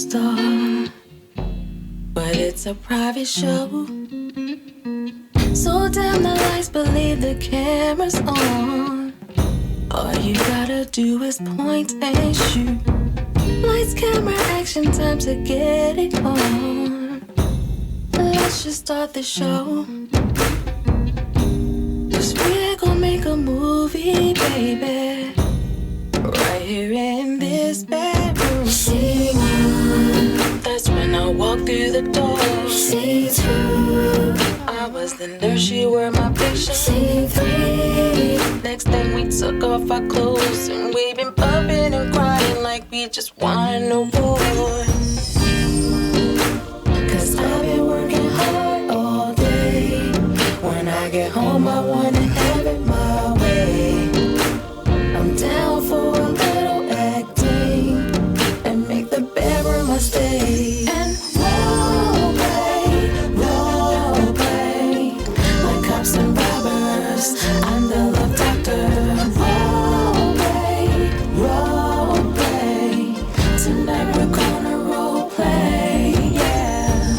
star, but it's a private show. So dim the lights, believe the camera's on. All you gotta do is point and shoot. Lights, camera, action, time to get it on. Let's just start the show. 'Cause we're gonna make a movie, baby, right here in this bedroom. Scene one, that's when I walk through the door. Scene two, I was the nurse, she were my patient. Scene three, next thing we took off our clothes and we been bumping and crying like we just won a war. 'Cause I've been working hard all day. When I get home I wanna have it my way. I'm down for a little acting and make the bedroom my stay. And role play, like cops and robbers. I'm the love doctor. Role play. Tonight we're gonna role play, yeah.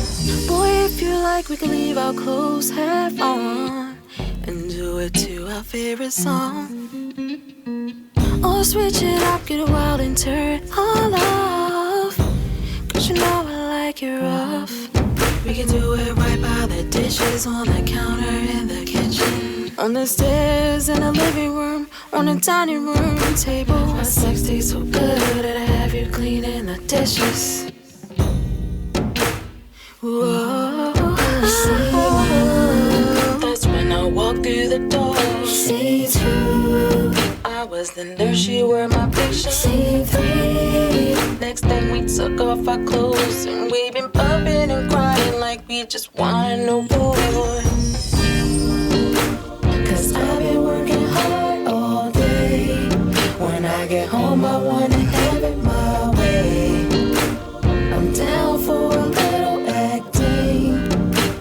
Boy, if you like, we can leave our clothes half on and do it to our favorite song. Or switch it up, get wild and turn it all off. 'Cause you know I like it rough. We can do it right by the dishes, on the counter in the kitchen, on the stairs in the living room, on the dining room table. Our sex tastes so good that I have you cleaning the dishes. Whoa. That's when I walk through the door. Scene two, I was the nurse, you were my patient. Scene three, next thing we took off our clothes and we been bumping and crying like we just won a war. 'Cause I've been working hard all day. When I get home I wanna have it my way. I'm down for a little acting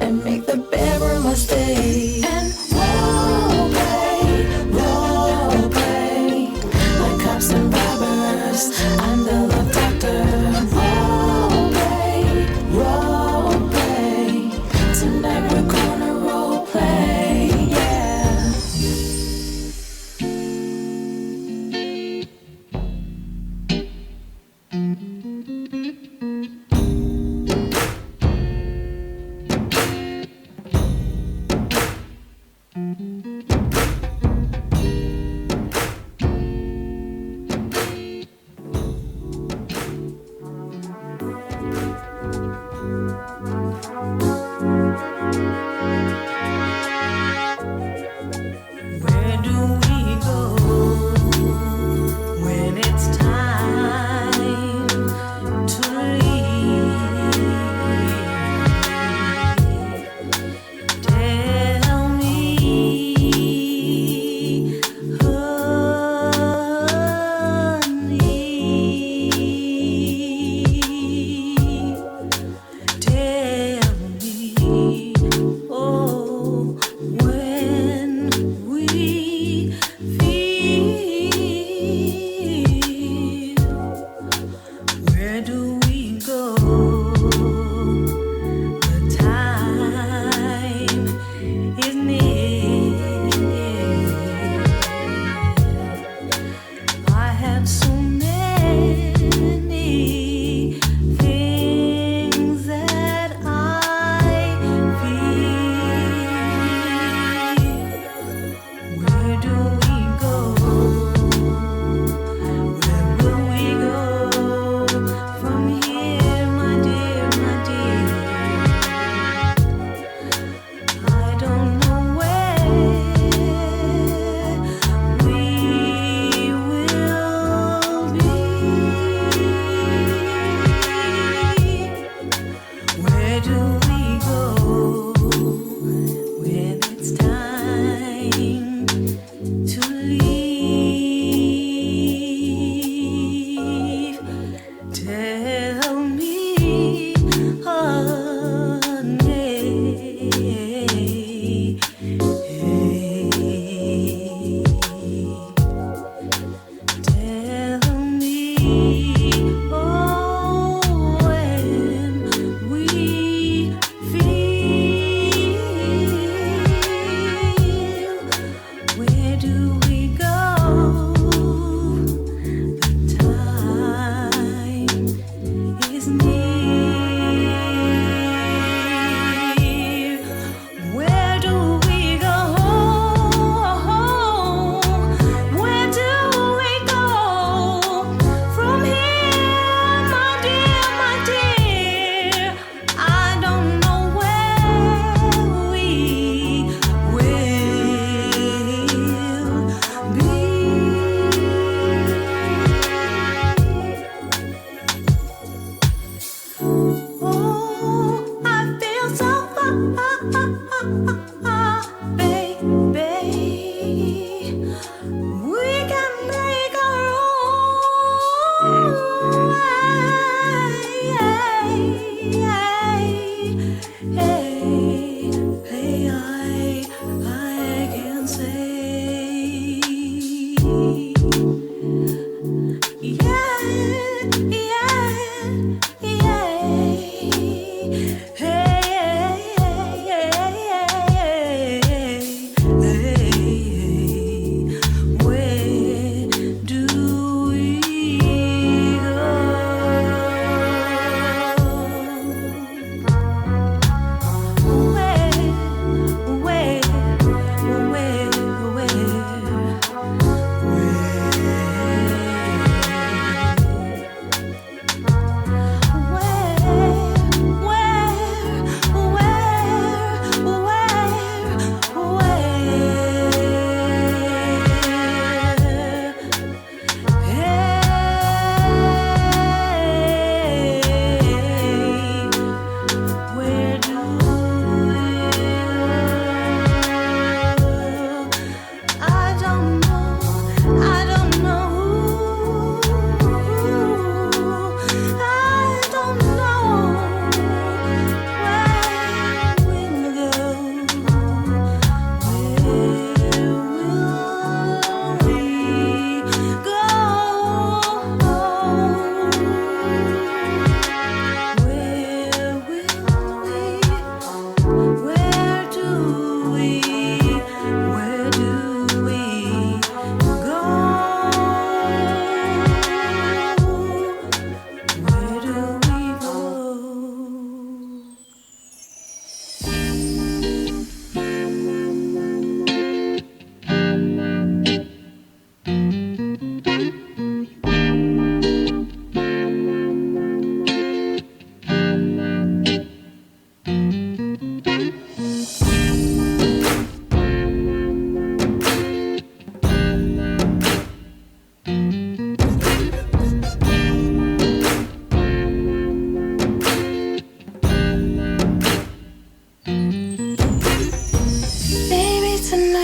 and make the bedroom my stay. And role play, like cops and robbers. I'm the love doctor. Role play. Tonight we're gonna role play, yeah. Where do we go when it's time to leave? Tell me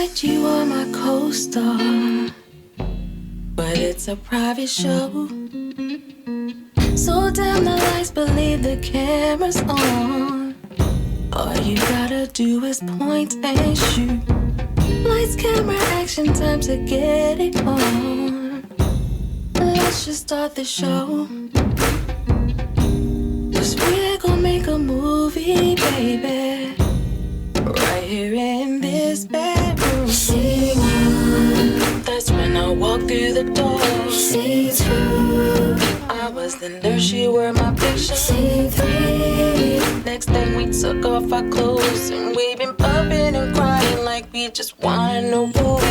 Tonight you are my co-star, but it's a private show. So dim the lights, believe the camera's on. All you gotta do is point and shoot. Lights, camera, action, time to get it on. Let's just start the show. 'Cause we're gonna make a movie, baby, right here in this bedroom. Scene one, that's when I walked through the door. Scene two, I was the nurse, you were my patient. Scene three, next thing we took off our clothes and we've been bumping and crying like we just won a war.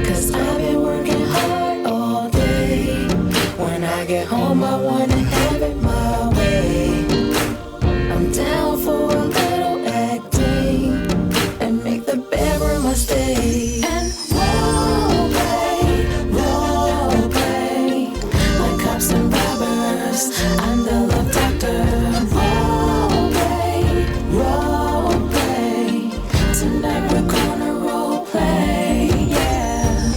'Cause I've been working hard all day. When I get home I wanna have it my way. I'm down for a little acting and make the bedroom my stay. And role play, like cops and robbers. I'm the love doctor. Role play. Tonight we're gonna role play, yeah.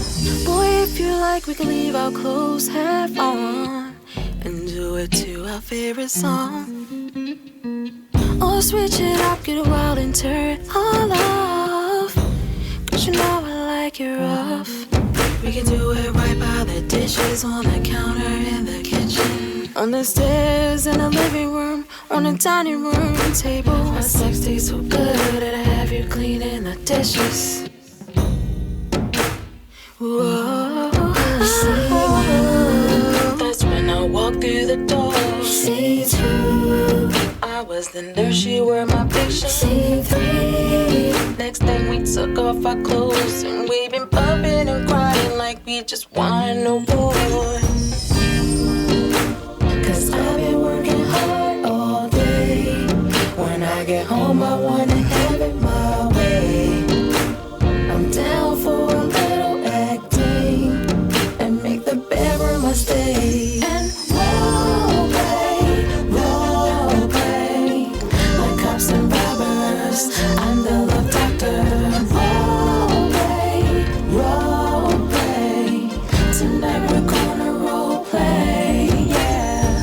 Boy, if you like, we can leave our clothes half on and do it to our favorite song. Or switch it up, get wild and turn it all off. 'Cause you know I like it rough. We can do it right by the dishes, on the counter in the kitchen, on the stairs in the living room, on the dining room table. Our sex tastes so good that I have you cleaning the dishes. Whoa. That's when I walked through the door. Scene two, I was the nurse, you were my patient. Scene three, next thing we took off our clothes and we've been bumping and crying like we just won a war. 'Cause I've been working hard all day. When I get home I wanna have it my way. I'm down for a little acting and make the bedroom my stay. And role play, like cops and robbers. I'm the love doctor. Role play. Tonight we're gonna role play, yeah.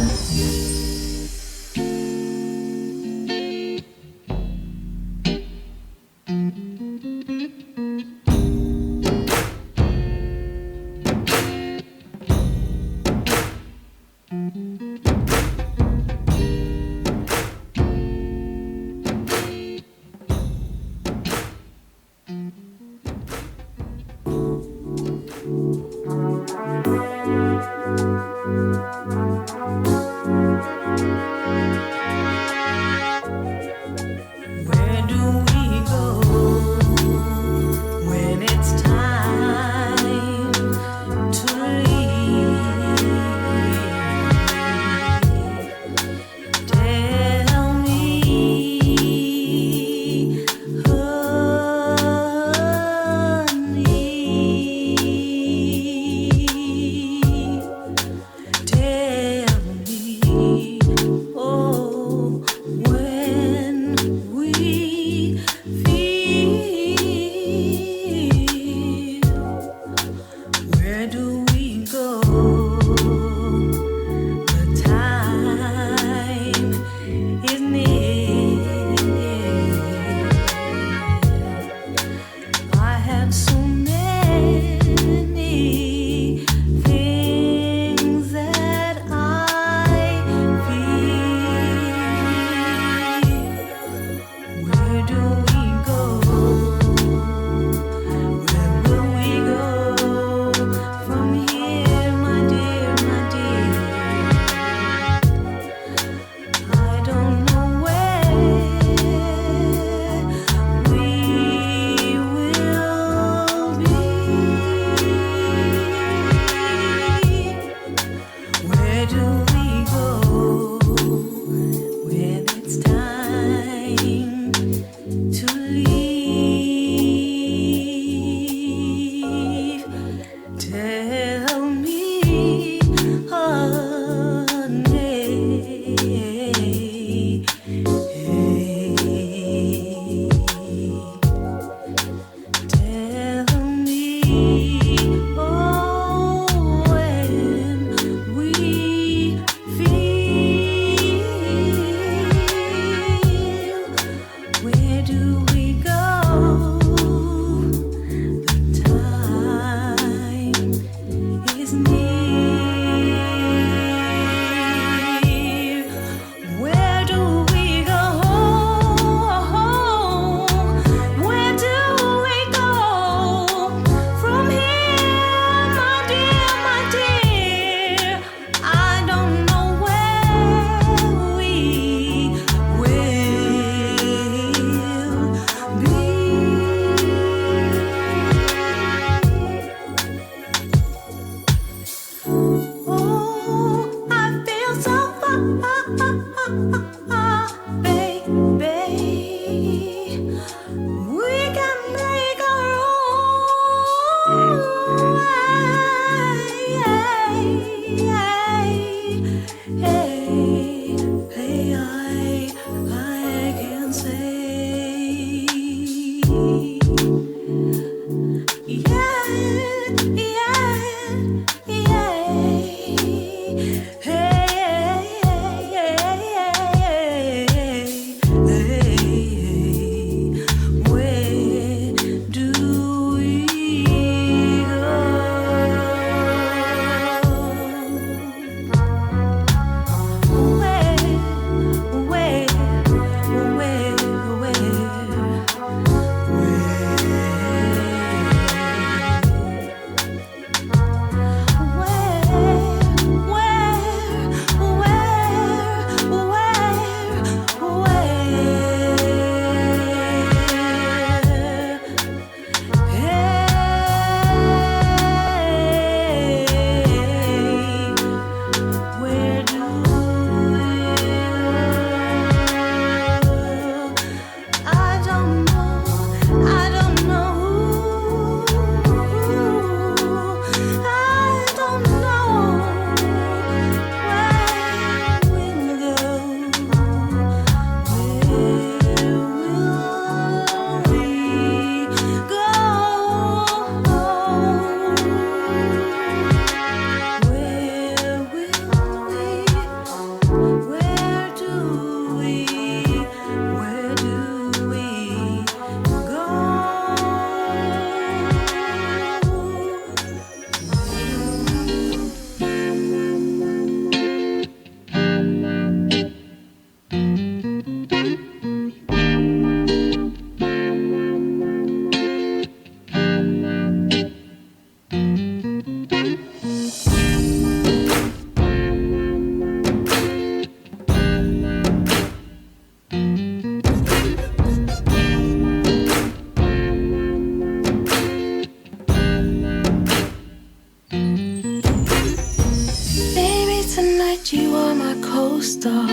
star,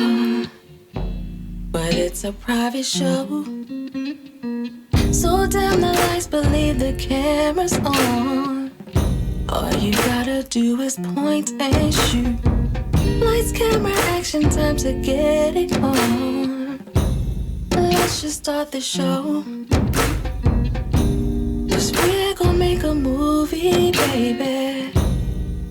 but it's a private show. So dim the lights, believe the camera's on. All you gotta do is point and shoot. Lights, camera, action, time to get it on. Let's just start the show. 'Cause we're gonna make a movie, baby,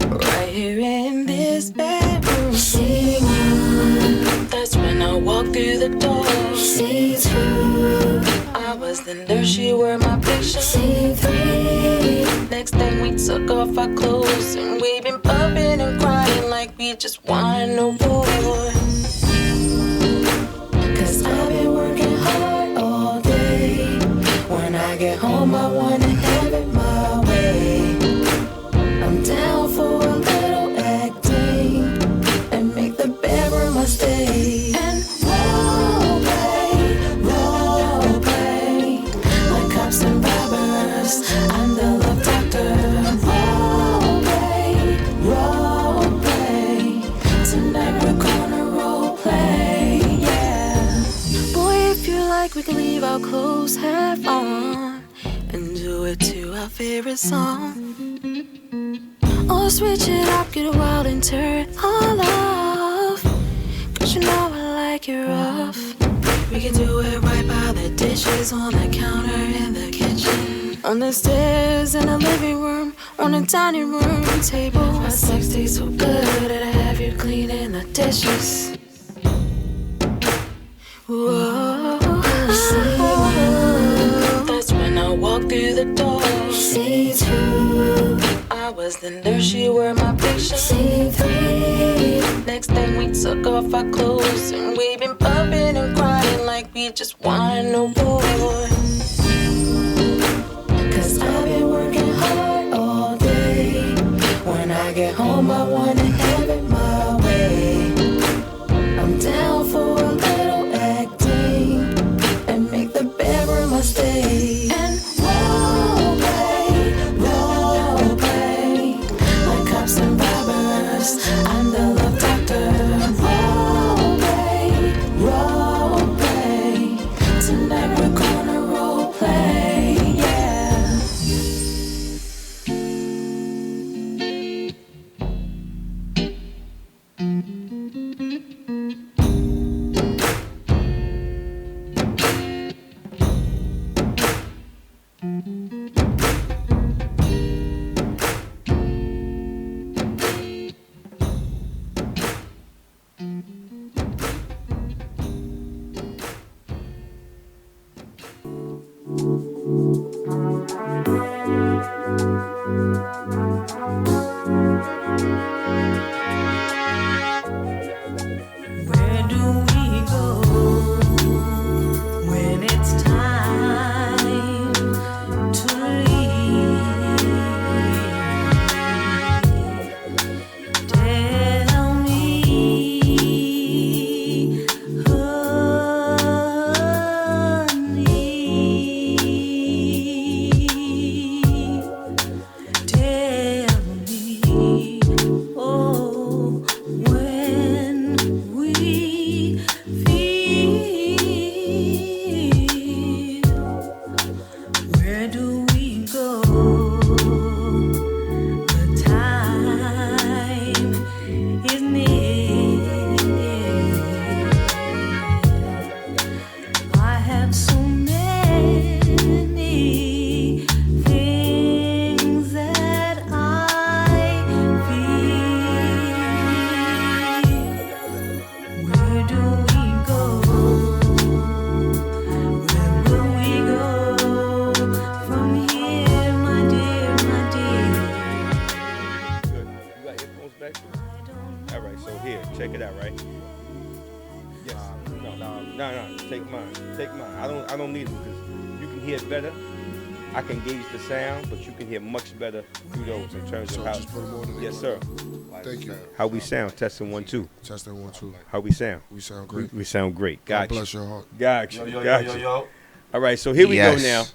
right here in this bedroom. Scene one, that's when I walk through the door. Scene two, I was the nurse, she wore my picture. Scene three, next thing we took off our clothes and we been bumping and crying like we just won a war. 'Cause I've been working hard all day. When I get home I wanna have it my way. I'm down for a little acting and make the bedroom my stay. And role play, like cops and robbers. I'm the love doctor. Role play. Tonight we're gonna role play, yeah. Boy, if you like, we can leave our clothes half on and do it to our favorite song. Or switch it up, get wild and turn it all off. 'Cause you know I like it rough. We can do it right by the dishes, on the counter in the kitchen, on the stairs in the living room, on the dining room table. Our sex tastes so good that I have you cleaning the dishes. Whoa. That's when I walk through the door. Scene two, I was the nurse, she wore my picture. Scene three, next thing we took off our clothes and we been bumping and crying like we just won a war. 'Cause I've been working hard all day. When I get home I wanna have it my way. I'm down for a little acting and make the bedroom my stay. And role play, like cops and robbers. I'm the love doctor. Role play. Tonight we're gonna role play, yeah. Where do we go when it's time to leave? Tell me, honey. Tell me, oh, when we feel, where do we go? The time is near. I have so many things that I feel. Where do we go? Where will we go from here, my dear, my dear? Good. You got earphones back there? All right, so here, check it out, right? Yes. No. Take mine. I don't need them because you can hear better. I can gauge the sound, but you can hear much better through those in terms of how. Just put them on Yes, sir. Thank you. How we sound? Testing 1 2. Testing 1 2. How we sound? We sound great. We sound great. God Got you. bless your heart. Got you. Got you. All right, so here we go now.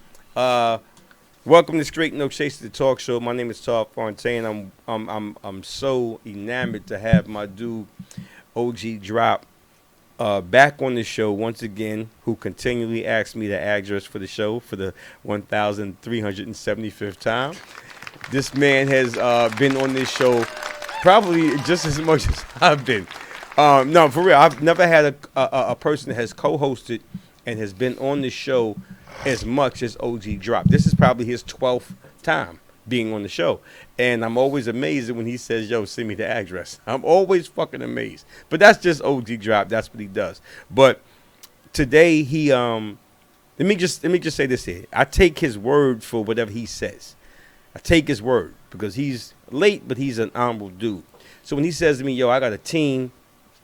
Welcome to Straight No Chaser, the talk show. My name is Fountaine. I'm so enamored to have my dude OG Drop, back on the show once again, who continually asks me the address for the show for the 1,375th time. This man has been on this show probably just as much as I've been. No, for real, I've never had a person that has co-hosted and has been on the show as much as OG Drop. This is probably his 12th time being on the show. And I'm always amazed when he says, yo, send me the address. I'm always fucking amazed. But that's just OG Drop. That's what he does. But today he let me just say this here. I take his word for whatever he says. I take his word because he's late, but he's an honorable dude. So when he says to me, yo, I got a team,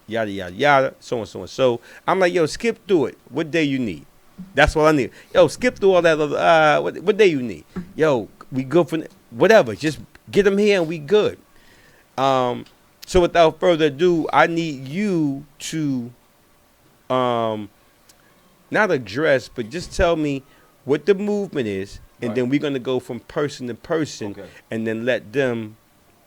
yada, yada, yada, so and so and so, I'm like, yo, skip through it. What day you need? That's what I need. Yo, skip through all that other, what day you need? Yo, we good for whatever. Just get them here and we good. So without further ado, I need you to not address, but just tell me what the movement is, and then we're gonna go from person to person, and then let them,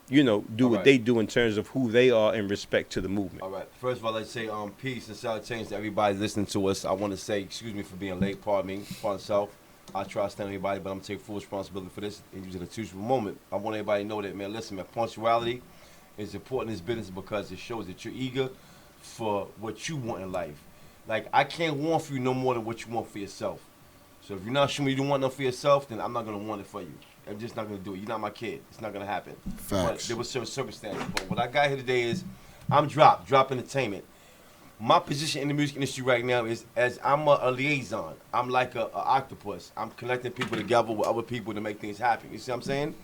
do what they do in terms of who they are in respect to the movement. All right. First of all, let's say peace and salutations to everybody listening to us. I want to say excuse me for being late. Pardon me. Pardon self. I try to stand everybody, but I'm gonna take full responsibility for this and use it a teachable moment. I want everybody to know that, man. Listen, man. Punctuality is important in this business because it shows that you're eager for what you want in life. Like, I can't want for you no more than what you want for yourself. So if you're not showing me you don't want nothing for yourself, then I'm not gonna want it for you. I'm just not gonna do it. You're not my kid. It's not gonna happen. Facts. But there was certain circumstances. But what I got here today is I'm Drop Entertainment. My position in the music industry right now is as I'm a liaison. I'm like a octopus. I'm connecting people together with other people to make things happen. You see what I'm saying?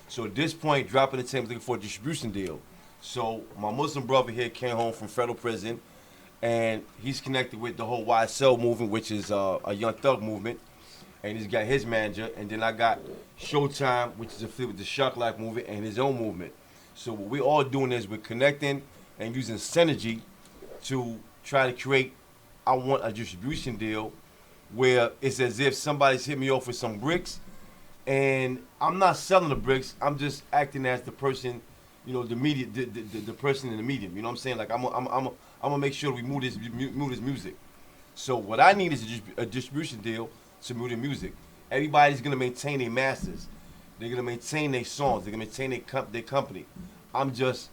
So at this point, Drop Entertainment looking for a distribution deal. So my Muslim brother here came home from federal prison, and he's connected with the whole YSL movement, which is a Young Thug movement. And he's got his manager, and then I got Showtime, which is affiliated with the Shock Life movement and his own movement. So what we're all doing is we're connecting and using synergy to try to create, I want a distribution deal where it's as if somebody's hit me off with some bricks, and I'm not selling the bricks, I'm just acting as the person, the media, the person in the medium, you know what I'm saying? Like, I'm gonna make sure we move this music. So what I need is a distribution deal to move the music. Everybody's gonna maintain their masters. They're gonna maintain their songs. They're gonna maintain their company. I'm just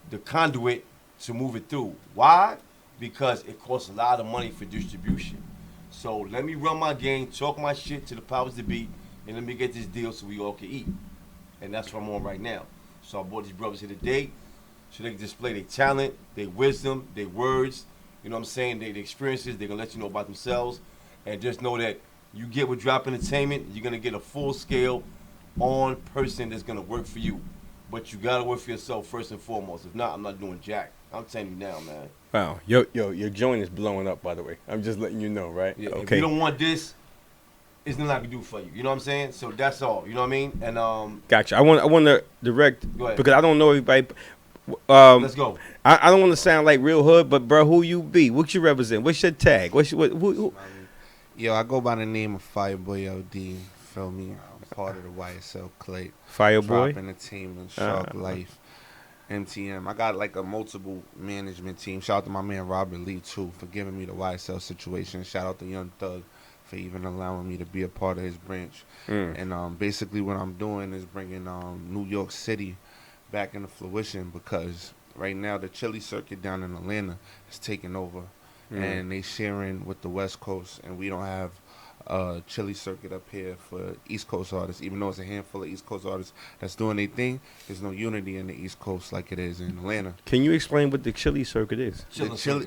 the conduit to move it through. Why? Because it costs a lot of money for distribution. So let me run my game, talk my shit to the powers that be, and let me get this deal so we all can eat. And that's what I'm on right now. So I brought these brothers here today so they can display their talent, their wisdom, their words, you know what I'm saying, their experiences. They're gonna let you know about themselves. And just know that you get with Drop Entertainment, you're gonna get a full scale on person that's gonna work for you. But you gotta work for yourself first and foremost. If not, I'm not doing jack. I'm telling you now, man. Wow, your joint is blowing up, by the way. I'm just letting you know, right? Yeah, okay. If you don't want this, it's nothing I can do for you. You know what I'm saying? So that's all. You know what I mean? And Gotcha. I want to direct because I don't know everybody. Let's go. I don't want to sound like real hood, but bro, who you be? What you represent? What's your tag? Who? Yo, I go by the name of Fireboy LD. Feel me? I'm part of the YSL Clay. Fireboy. Drop Entertainment, Shark Life, MTM. I got like a multiple management team. Shout out to my man Robert Lee too for giving me the YSL situation. Shout out to Young Thug for even allowing me to be a part of his branch. And basically what I'm doing is bringing New York City back into fruition because right now the Chili circuit down in Atlanta is taking over. And they sharing with the West Coast, and we don't have a Chili circuit up here for East Coast artists. Even though it's a handful of East Coast artists that's doing their thing, there's no unity in the East Coast like it is in Atlanta. Can you explain what the Chili circuit is?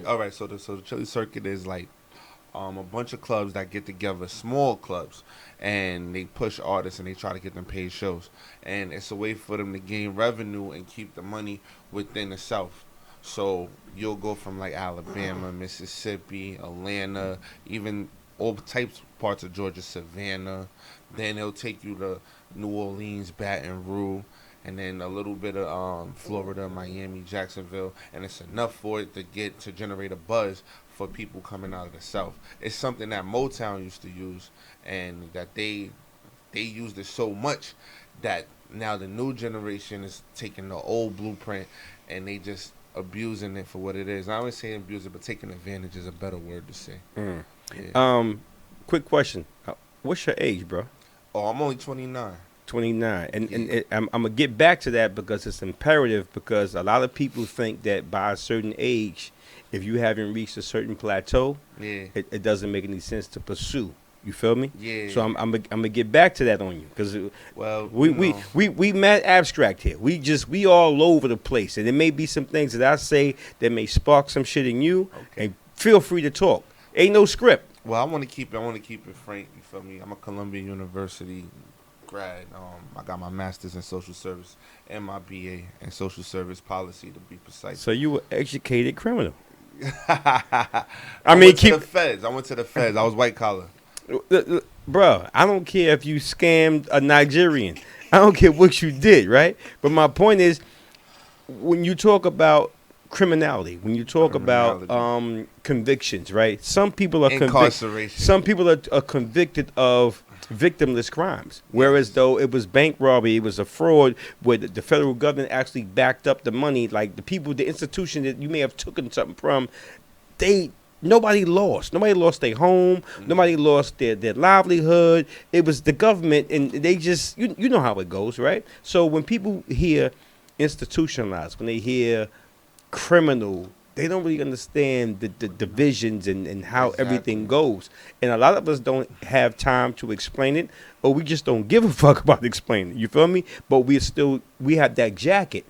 All right, so the Chili circuit is like a bunch of clubs that get together, small clubs, and they push artists and they try to get them paid shows. And it's a way for them to gain revenue and keep the money within the South. So you'll go from like Alabama, Mississippi, Atlanta, even all types of parts of Georgia, Savannah. Then they'll take you to New Orleans, Baton Rouge, and then a little bit of Florida, Miami, Jacksonville, and it's enough for it to generate a buzz for people coming out of the South. It's something that Motown used to use, and that they used it so much that now the new generation is taking the old blueprint and they just abusing it for what it is. I always say abuse it, but taking advantage is a better word to say. Mm. Yeah. Quick question. What's your age, bro? Oh, I'm only 29. 29. And Yeah. I'm going to get back to that because it's imperative, because a lot of people think that by a certain age, if you haven't reached a certain plateau, Yeah. it doesn't make any sense to pursue. You feel me? Yeah. So I'm gonna get back to that on you, because Well, we mad abstract here. We all over the place, and there may be some things that I say that may spark some shit in you. Okay. And feel free to talk. Ain't no script. Well, I want to keep it frank. You feel me? I'm a Columbia University grad. I got my master's in social service and my BA in social service policy, to be precise. So you were educated criminal. I mean, went to the feds. I went to the feds. I was white collar. Bruh, I don't care if you scammed a Nigerian. I don't care what you did, right? But my point is, when you talk about criminality, when you talk about convictions, right? Some people are Incarceration. Some people are convicted of victimless crimes, whereas though it was bank robbery, it was a fraud where the federal government actually backed up the money. Like the people, the institution that you may have taken something from, nobody lost. Nobody lost their home. Nobody lost their livelihood. It was the government, and they just, you know how it goes, right? So when people hear institutionalized, when they hear criminal, they don't really understand the divisions and how Exactly. everything goes. And a lot of us don't have time to explain it, or we just don't give a fuck about explaining it. You feel me? But we have that jacket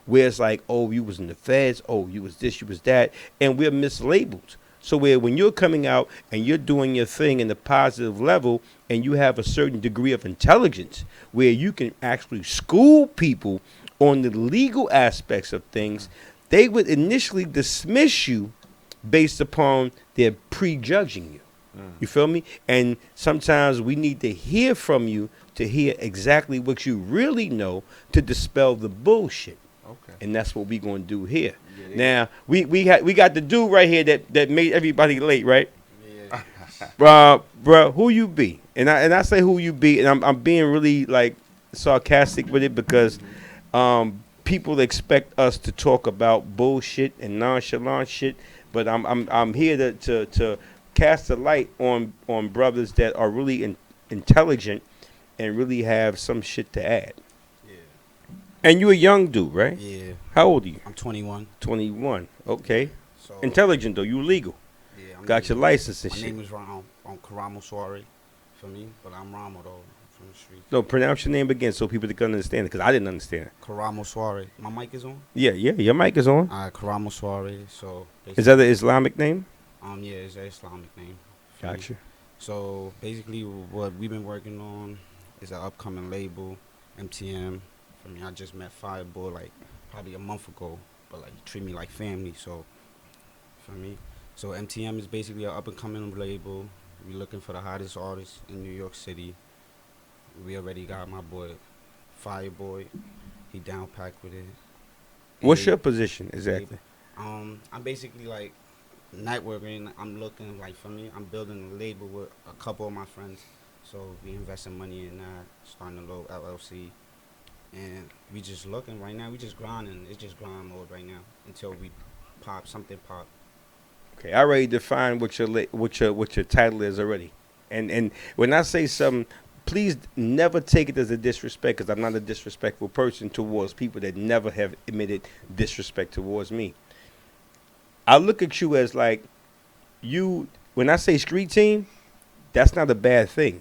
where it's like, oh, you was in the feds, oh, you was this, you was that, and we're mislabeled. So when you're coming out and you're doing your thing in the positive level, and you have a certain degree of intelligence where you can actually school people on the legal aspects of things, they would initially dismiss you based upon their prejudging you. You feel me? And sometimes we need to hear from you to hear exactly what you really know to dispel the bullshit. Okay. And that's what we're going to do here. Yeah, Now, we got the dude right here that made everybody late, right? Yeah. Bruh, who you be? And I say who you be, and I'm being really like sarcastic with it, because people expect us to talk about bullshit and nonchalant shit, but I'm here to cast a light on brothers that are really intelligent and really have some shit to add. Yeah. And you a young dude, right? Yeah. How old are you? I'm 21. 21. Okay. So Intelligent though. You legal. yeah, I'm Got your legal. license and My shit. name is Karamo Soare, for me, but I'm Ramo though, from the street. No, pronounce your name again so people can understand it, because I didn't understand it. Karamo Soare. My mic is on. Yeah, your mic is on. Karamo Soare. So Is that an Islamic name? yeah, it's an Islamic name. for me. Gotcha. So basically, what we've been working on is an upcoming label, MTM. For me, I just met Fireboy like probably a month ago, but like he treat me like family. So for me, so MTM is basically an up and coming label. We looking for the hottest artists in New York City. We already got my boy Fireboy. He down packed with it. What's And your position exactly? I'm basically like networking. I'm looking like, for me, I'm building a label with a couple of my friends. So we investing money in that, starting a little LLC. And we just looking right now. We just grinding. It's just grind mode right now until we something pop. Okay, I already defined what your title is already. And when I say something, please never take it as a disrespect, because I'm not a disrespectful person towards people that never have admitted disrespect towards me. I look at you as like, when I say street team, that's not a bad thing.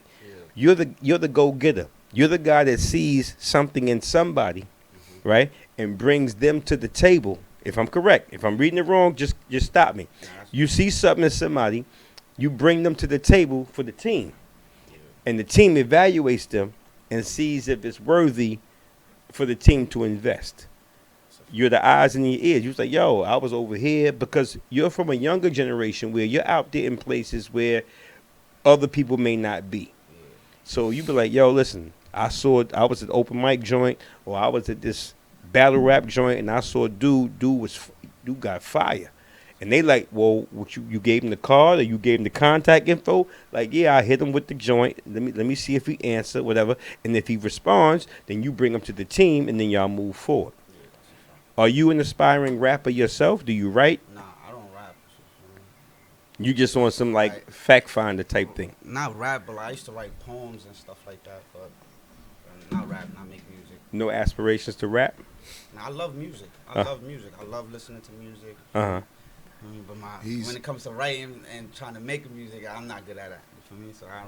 You're the go-getter. You're the guy that sees something in somebody, right, and brings them to the table. If I'm correct, if I'm reading it wrong, just stop me. You see something in somebody, you bring them to the table for the team, and the team evaluates them and sees if it's worthy for the team to invest. You're the eyes and the ears. You say, yo, I was over here, because you're from a younger generation where you're out there in places where other people may not be. So you be like, yo, listen, I was at open mic joint, or I was at this battle rap joint, and I saw dude got fire. And they like, well, what you gave him the card, or you gave him the contact info? Like, yeah, I hit him with the joint. Let me see if he answer, whatever. And if he responds, then you bring him to the team, and then y'all move forward. Are you an aspiring rapper yourself? Do you write? Nah, I don't rap. You just on some like Right. fact finder type thing? Not rap, but I used to write poems and stuff like that. But not rap, not make music. No aspirations to rap? Now, I love music. Uh. I love music. I love listening to music. Uh-huh. But He's- when it comes to writing and trying to make music, I'm not good at it. For me, so I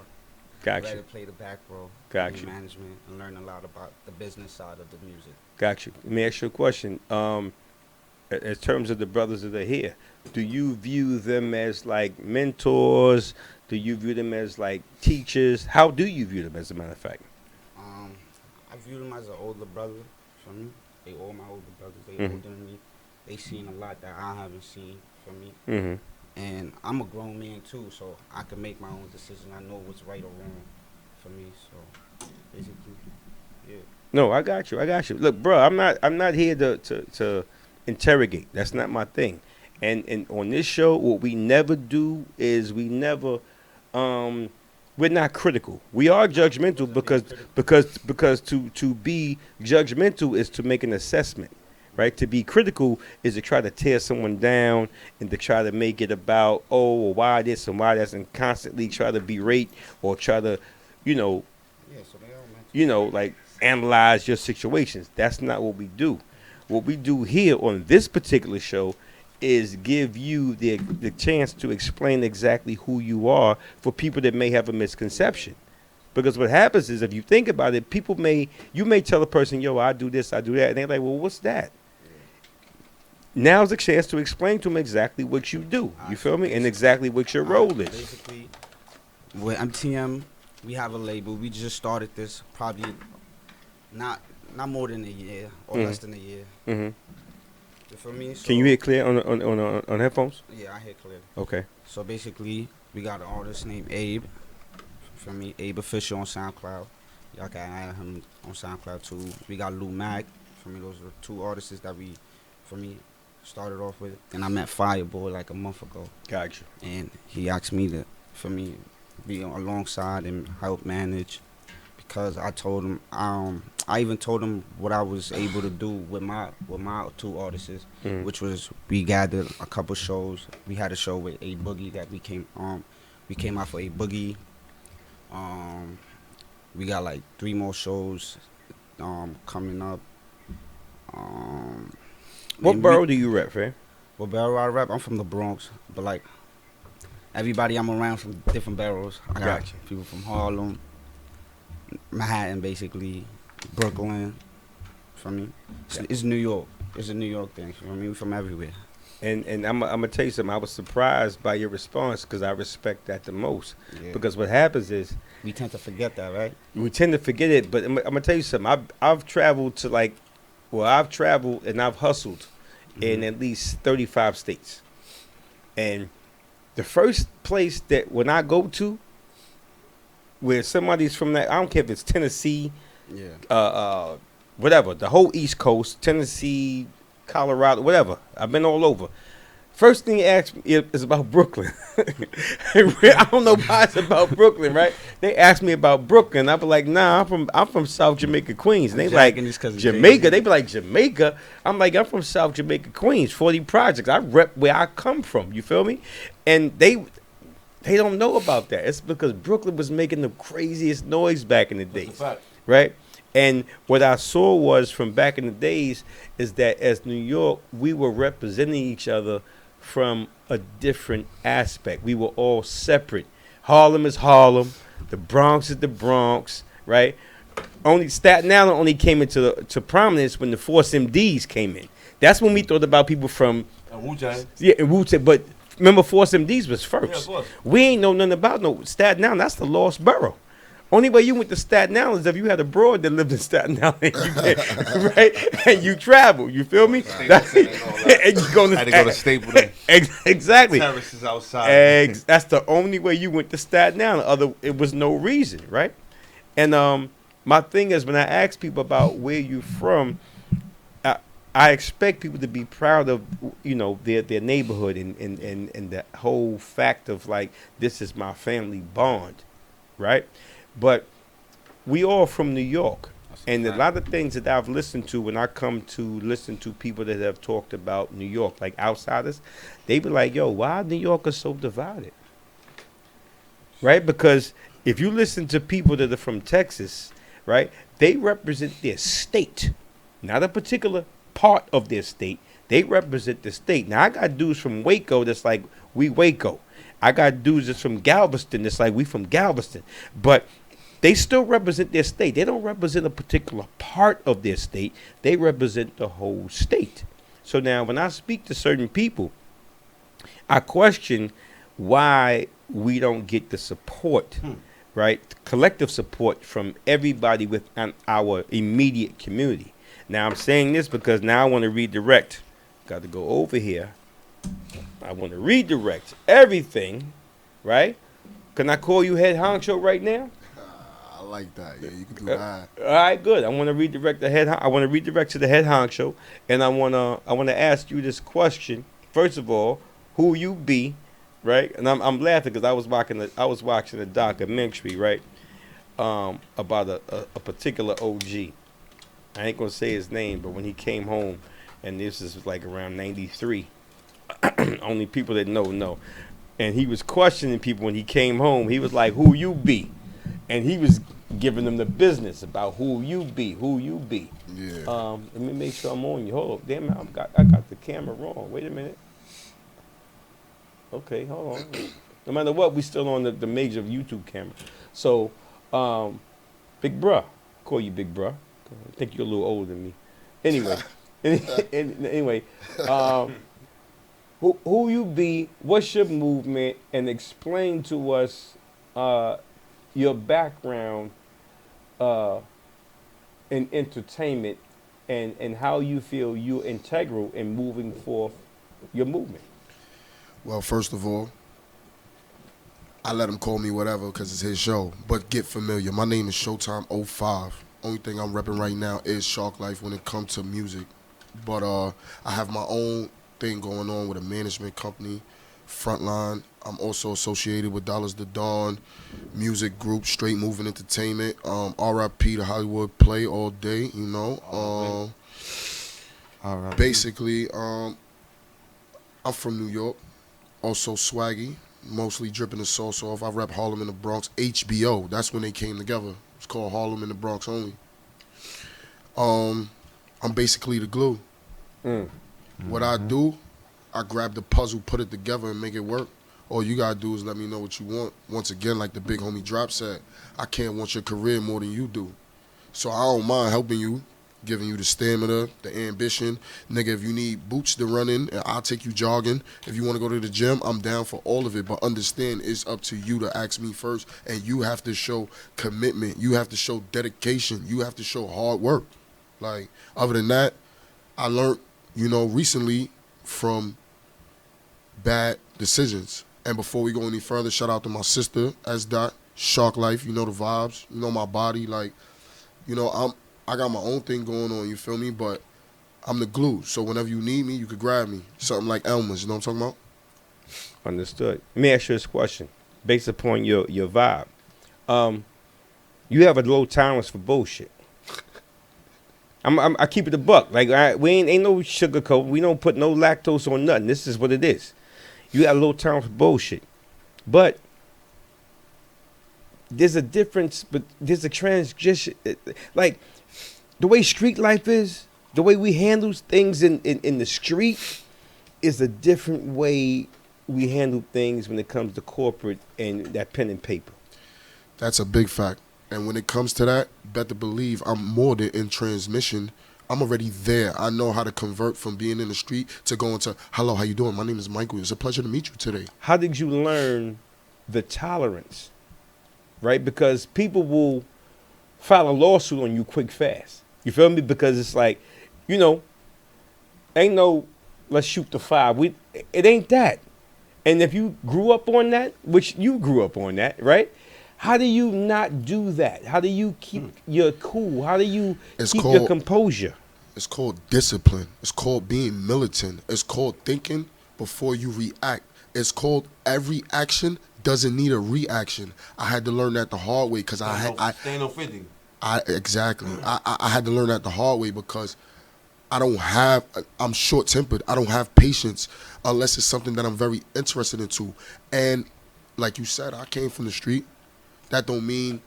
Got rather you. play the back role, Got do you. management, and learn a lot about the business side of the music. Got you. Let me ask you a question. In terms of the brothers that are here, do you view them as like mentors? Do you view them as like teachers? How do you view them, as a matter of fact? I view them as an older brother for me. They all my older brothers. They Mhm. older than me. They seen a lot that I haven't seen for me. Mm-hmm. And I'm a grown man too, so I can make my own decision. I know what's right or wrong for me. So basically, yeah. No, I got you. I got you. Look, bro, I'm not here to interrogate. That's not my thing. And on this show, what we never do is we're not critical. We are judgmental because to be judgmental is to make an assessment, right? To be critical is to try to tear someone down and to try to make it about, oh, well, why this and why that, and constantly try to berate or try to, Yeah, so they all meant like analyze your situations. That's not what we do. What we do here on this particular show is give you the chance to explain exactly who you are for people that may have a misconception. Because what happens is, if you think about it, you may tell a person, yo, I do this, I do that, and they're like, well, what's that? Now's the chance to explain to them exactly what you do. You feel me? And exactly what your role is. Basically, with MTM, we have a label. We just started this probably not more than a year or Mhm. less than a year. Hmm. You feel me? So, Can you hear clear on headphones? Yeah, I hear clear. Okay. So basically, we got an artist named Abe. For me, Abe Official on SoundCloud. Y'all can add him on SoundCloud too. We got Lou Mac. For me, those are two artists that we, for me, started off with. And I met Fireboy like a month ago. Got you. And he asked me to, for me, be alongside and help manage, because I told him, I even told him what I was able to do with my two artists, Mhm. which was we gathered a couple shows. We had a show with A Boogie that we came out for A Boogie. We got like 3 more shows coming up. What and borough do you rep, fam? What borough I rap? I'm from the Bronx, but like everybody I'm around from different boroughs. I got Gotcha. people from Harlem, Manhattan, basically, Brooklyn. For me, it's New York. It's a New York thing. For me, we from everywhere. And I'm gonna tell you something. I was surprised by your response because I respect that the most. Yeah. Because what happens is We tend to forget that, right? we tend to forget it. But I'm gonna tell you something. I've traveled to I've traveled and I've hustled in at least 35 states. And the first place that when I go to where somebody's from that, I don't care if it's Tennessee, Yeah. whatever, the whole East Coast, Tennessee, Colorado, whatever. I've been all over. First thing they ask me is about Brooklyn. I don't know why it's about Brooklyn, right? They ask me about Brooklyn. I be like, nah, I'm from South Jamaica, Queens. And they like, Jacking this 'cause it's Jamaica. Jay-Z. They be like, Jamaica. I'm like, I'm from South Jamaica, Queens, 40 projects. I rep where I come from. You feel me? And they don't know about that. It's because Brooklyn was making the craziest noise back in the That's a days, fact. right? And what I saw was from back in the days is that as New York, we were representing each other from a different aspect. We were all separate. Harlem is Harlem. The Bronx is the Bronx, right? Only Staten Island only came into to prominence when the Force MDs came in. That's when we thought about people from Wu-Tang. yeah, and Wu-Tang, but remember Force MDs was first. Yeah, of course. We ain't know nothing about no Staten Island. That's the lost borough. Only way you went to Staten Island is if you had a broad that lived in Staten Island, right? And you travel. You feel me? That's, and you go I had to go to Stapleton. Exactly. Terraces outside. That's the only way you went to Staten Island. It was no reason, right? And my thing is when I ask people about where you from, I expect people to be proud of their neighborhood and the whole fact of like this is my family bond, right? But we all from New York, And a lot of things that I've listened to when I come to listen to people that have talked about New York, like outsiders, they be like, yo, why are New Yorkers so divided? Right? Because if you listen to people that are from Texas, right, they represent their state, not a particular part of their state. They represent the state. Now, I got dudes from Waco that's like, we Waco. I got dudes that's from Galveston that's like, we from Galveston. But they still represent their state. They don't represent a particular part of their state. They represent the whole state. So now when I speak to certain people, I question why we don't get the support, right? Collective support from everybody within our immediate community. Now I'm saying this because now I want to redirect. Got to go over here. I want to redirect everything, right? Can I call you head honcho right now? I like that. Yeah, you can do that. All right, good. I want to redirect I want to redirect to the head honcho, and I want to ask you this question. First of all, who you be, right? And I'm laughing because I was watching a documentary, right, about a particular OG. I ain't gonna say his name, but when he came home, and this is like around '93, only people that know. And he was questioning people when he came home. He was like, "Who you be?" And he was giving them the business about who you be. Yeah. Let me make sure I'm on you. Hold on, damn it, I got the camera wrong. Wait a minute. Okay, hold on. No matter what, we still on the major YouTube camera. So, Big Bruh, call you Big Bruh. I think you're a little older than me. Anyway, who you be? What's your movement? And explain to us your background in entertainment and how you feel you're integral in moving forth your movement. Well, first of all, I let him call me whatever because it's his show. But get familiar. My name is Showtime 05. Only thing I'm repping right now is Shark Life when it comes to music. But I have my own thing going on with a management company, Frontline. I'm also associated with Dollars to Dawn, music group, Straight Moving Entertainment. RIP to Hollywood Play all day, you know. Basically, I'm from New York, also swaggy, mostly dripping the sauce off. I rep Harlem in the Bronx. HBO, that's when they came together. It's called Harlem in the Bronx only. I'm basically the glue. What I do, I grab the puzzle, put it together, and make it work. All you gotta do is let me know what you want. Once again, like the big homie Drop said, I can't want your career more than you do. So I don't mind helping you, giving you the stamina, the ambition. Nigga, if you need boots to run in, I'll take you jogging. If you want to go to the gym, I'm down for all of it. But understand, it's up to you to ask me first. And you have to show commitment. You have to show dedication. You have to show hard work. Like, other than that, I learned, recently from bad decisions. And before we go any further, shout out to my sister, S. Dot, Shark Life. You know the vibes. You know my body. Like, I got my own thing going on, you feel me? But I'm the glue. So whenever you need me, you could grab me. Something like Elmer's, you know what I'm talking about? Understood. Let me ask you this question. Based upon your vibe. You have a low tolerance for bullshit. I keep it a buck. Like, we ain't no sugarcoat. We don't put no lactose on nothing. This is what it is. You got a low tolerance for bullshit. But there's a difference, but there's a transition. Like, the way street life is, the way we handle things in the street is a different way we handle things when it comes to corporate and that pen and paper. That's a big fact. And when it comes to that, better believe I'm more than in transmission. I'm already there. I know how to convert from being in the street to going to, hello, how you doing? My name is Michael. It's a pleasure to meet you today. How did you learn the tolerance, right? Because people will file a lawsuit on you quick, fast. You feel me? Because it's like, ain't no, let's shoot the five. It ain't that. And if you grew up on that, which you grew up on that, right? How do you not do that? How do you keep your cool? How do you keep your composure? It's called discipline. It's called being militant. It's called thinking before you react. It's called every action doesn't need a reaction. I had to learn that the hard way because I stand on 50. Exactly. I had to learn that the hard way because I'm short tempered. I don't have patience unless it's something that I'm very interested into. And like you said, I came from the street. That don't mean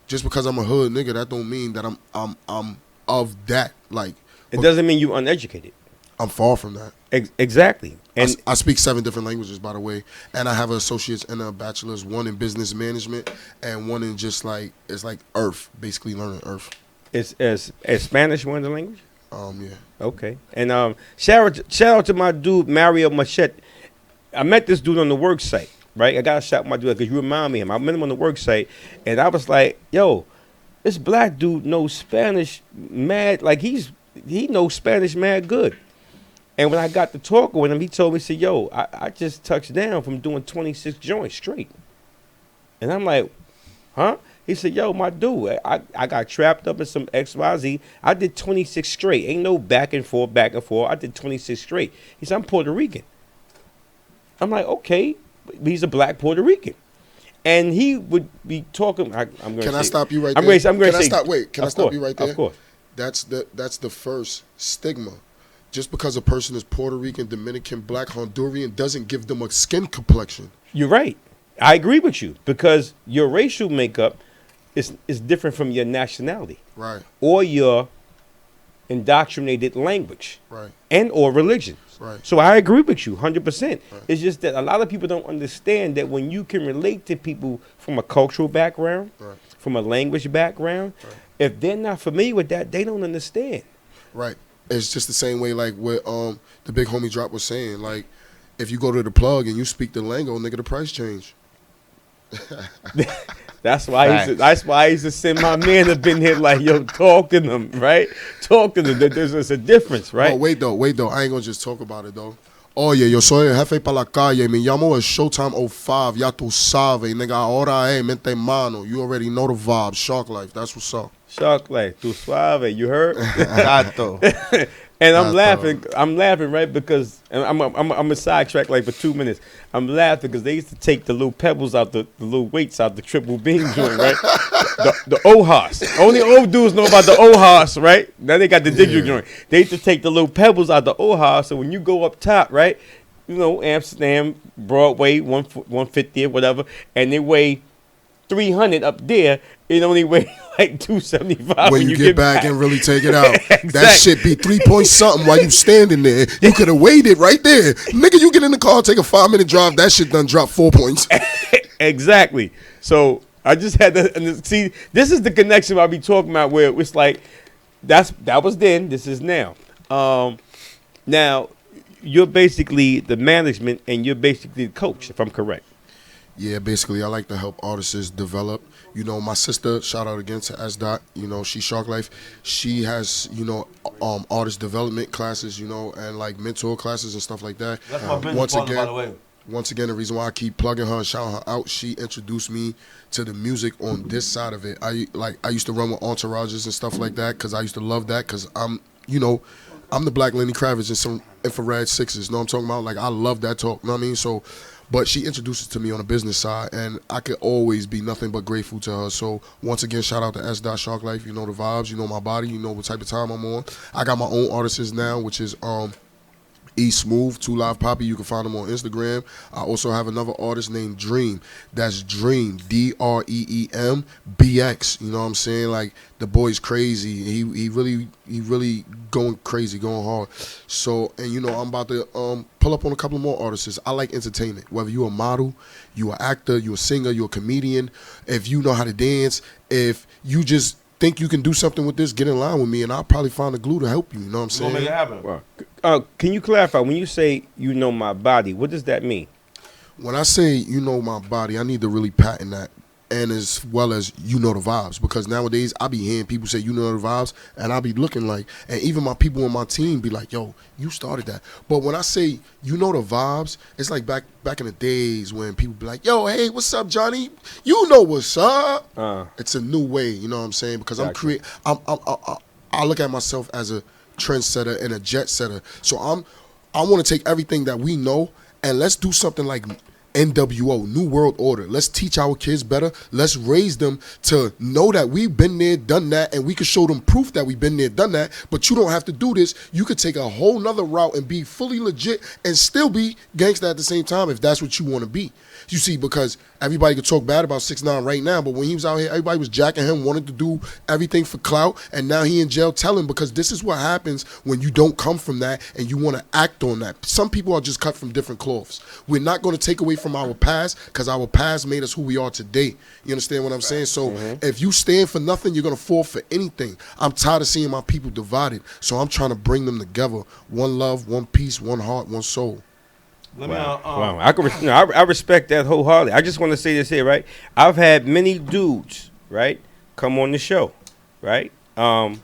just because I'm a hood nigga, that don't mean that I'm of that. Like It doesn't mean you uneducated. I'm far from that. Exactly. And I speak 7 different languages, by the way, and I have an associate's and a bachelor's, one in business management and one in just like it's like earth, basically learning earth. is Spanish one of the language? Yeah. Okay. And shout out to my dude Mario Machete. I met this dude on the work site, right? I got to shout my dude because you remind me of him. I met him on the work site, and I was like, yo, this black dude knows Spanish mad, like he knows Spanish mad good. And when I got to talking with him, he told me, he said, yo, I just touched down from doing 26 joints straight. And I'm like, huh? He said, yo, my dude, I got trapped up in some XYZ. I did 26 straight. Ain't no back and forth. I did 26 straight. He said, I'm Puerto Rican. I'm like, okay. He's a black Puerto Rican. And he would be talking. I'm going to Can I stop you right I'm there? Going to say. Can I stop you right there? Of course. That's the first stigma. Just because a person is Puerto Rican, Dominican, black, Honduran doesn't give them a skin complexion. You're right. I agree with you because your racial makeup is different from your nationality. Right. Or your indoctrinated language. Right. And or religion. Right. So I agree with you 100%. Right. It's just that a lot of people don't understand that when you can relate to people from a cultural background, Right. from a language background, Right. if they're not familiar with that, they don't understand. Right. It's just the same way like what the big homie Drop was saying. Like, if you go to the plug and you speak the lingo, nigga, the price change. That's why I used to send my man up in here like, yo, talk to them, right? Talk to them. There's a difference, right? Oh, wait though. I ain't gonna just talk about it though. Oye, yo soy el jefe pa la calle. Me llamo el Showtime 05. Ya tú sabes, nigga. Ahora mente mano. You already know the vibes. Shark Life. That's what's up. Shark Life, tu suave. You heard? Gato. And I'm laughing, right? Because and I'm a sidetrack like for 2 minutes. I'm laughing because they used to take the little pebbles out, the little weights out the triple beam joint, right? the OHAS. Only old dudes know about the OHAS, right? Now they got the digital joint. They used to take the little pebbles out the OHAS, so when you go up top, right? You know, Amsterdam, Broadway, 150 or whatever, and they weigh 300 up there, it only weighs like 275 when you get back and really take it out. Exactly. That shit be 3 point something while you standing there. You could have waited right there. Nigga, you get in the car, take a 5-minute drive, that shit done drop 4 points. Exactly. So I just had to see, this is the connection I be talking about where it's like, that was then, this is now. Now, you're basically the management and you're basically the coach, if I'm correct. Yeah, basically, I like to help artists develop. You know, my sister, shout out again to S. Dot, you know, she's Shark Life. She has, you know, artist development classes, you know, and like mentor classes and stuff like that. That's my business partner, by the way. Once again, the reason why I keep plugging her and shouting her out, she introduced me to the music on this side of it. I used to run with entourages and stuff like that because I used to love that because I'm the Black Lenny Kravitz in some infrared sixes. Know what I'm talking about? Like, I love that talk. You know what I mean? So, but she introduced it to me on the business side, and I could always be nothing but grateful to her. So, once again, shout out to S. Shark Life. You know the vibes. You know my body. You know what type of time I'm on. I got my own artists now, which is E Smooth, 2 Live Poppy. You can find him on Instagram. I also have another artist named Dream. That's Dream, DREEM BX. You know what I'm saying? Like, the boy's crazy. He really going crazy, going hard. So, and you know, I'm about to pull up on a couple more artists. I like entertainment. Whether you a model, you an actor, you a singer, you a comedian. If you know how to dance, if you just think you can do something with this, get in line with me, and I'll probably find a glue to help you. You know what I'm saying? We'll make it happen. Can you clarify, when you say you know my body, what does that mean? When I say you know my body, I need to really patent that, and as well as you know the vibes, because nowadays I be hearing people say you know the vibes, and I be looking like, and even my people on my team be like, yo, you started that. But when I say you know the vibes, it's like back in the days when people be like, yo, hey, what's up, Johnny? You know what's up. It's a new way, you know what I'm saying? Because Gotcha. I look at myself as a trendsetter and a jet setter. So I want to take everything that we know and let's do something like NWO, New World Order. Let's teach our kids better. Let's raise them to know that we've been there, done that, and we can show them proof that we've been there, done that. But you don't have to do this. You could take a whole nother route and be fully legit and still be gangsta at the same time if that's what you want to be. You see, because everybody could talk bad about 6ix9ine right now, but when he was out here, everybody was jacking him, wanted to do everything for clout, and now he in jail telling, because this is what happens when you don't come from that and you want to act on that. Some people are just cut from different cloths. We're not going to take away from our past, because our past made us who we are today. You understand what I'm saying? So if you stand for nothing, you're going to fall for anything. I'm tired of seeing my people divided, so I'm trying to bring them together. One love, one peace, one heart, one soul. Wow. I respect that wholeheartedly. I just want to say this here, right? I've had many dudes, right, come on the show, right? I've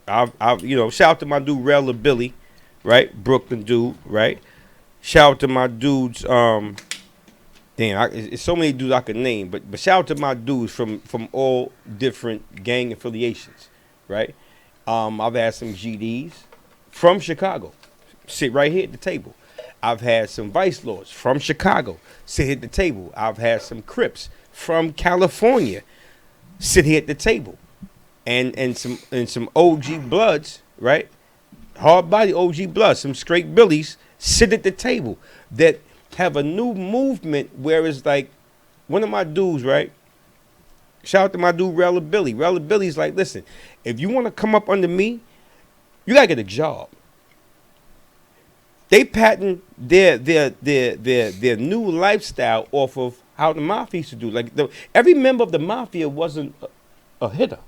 shout out to my dude Rel Billy, right? Brooklyn dude, right? Shout out to my dudes. It's so many dudes I could name, but shout out to my dudes from all different gang affiliations, right? I've had some GDs from Chicago sit right here at the table. I've had some Vice Lords from Chicago sit here at the table. I've had some Crips from California sit here at the table, and some OG Bloods, right? Hard body OG Bloods, some straight Billies sit at the table that have a new movement where it's like one of my dudes, right? Shout out to my dude Rel Billy. Rel Billy's like, listen, if you want to come up under me, you gotta get a job. They patent their new lifestyle off of how the mafia used to do. Like every member of the mafia wasn't a hitter.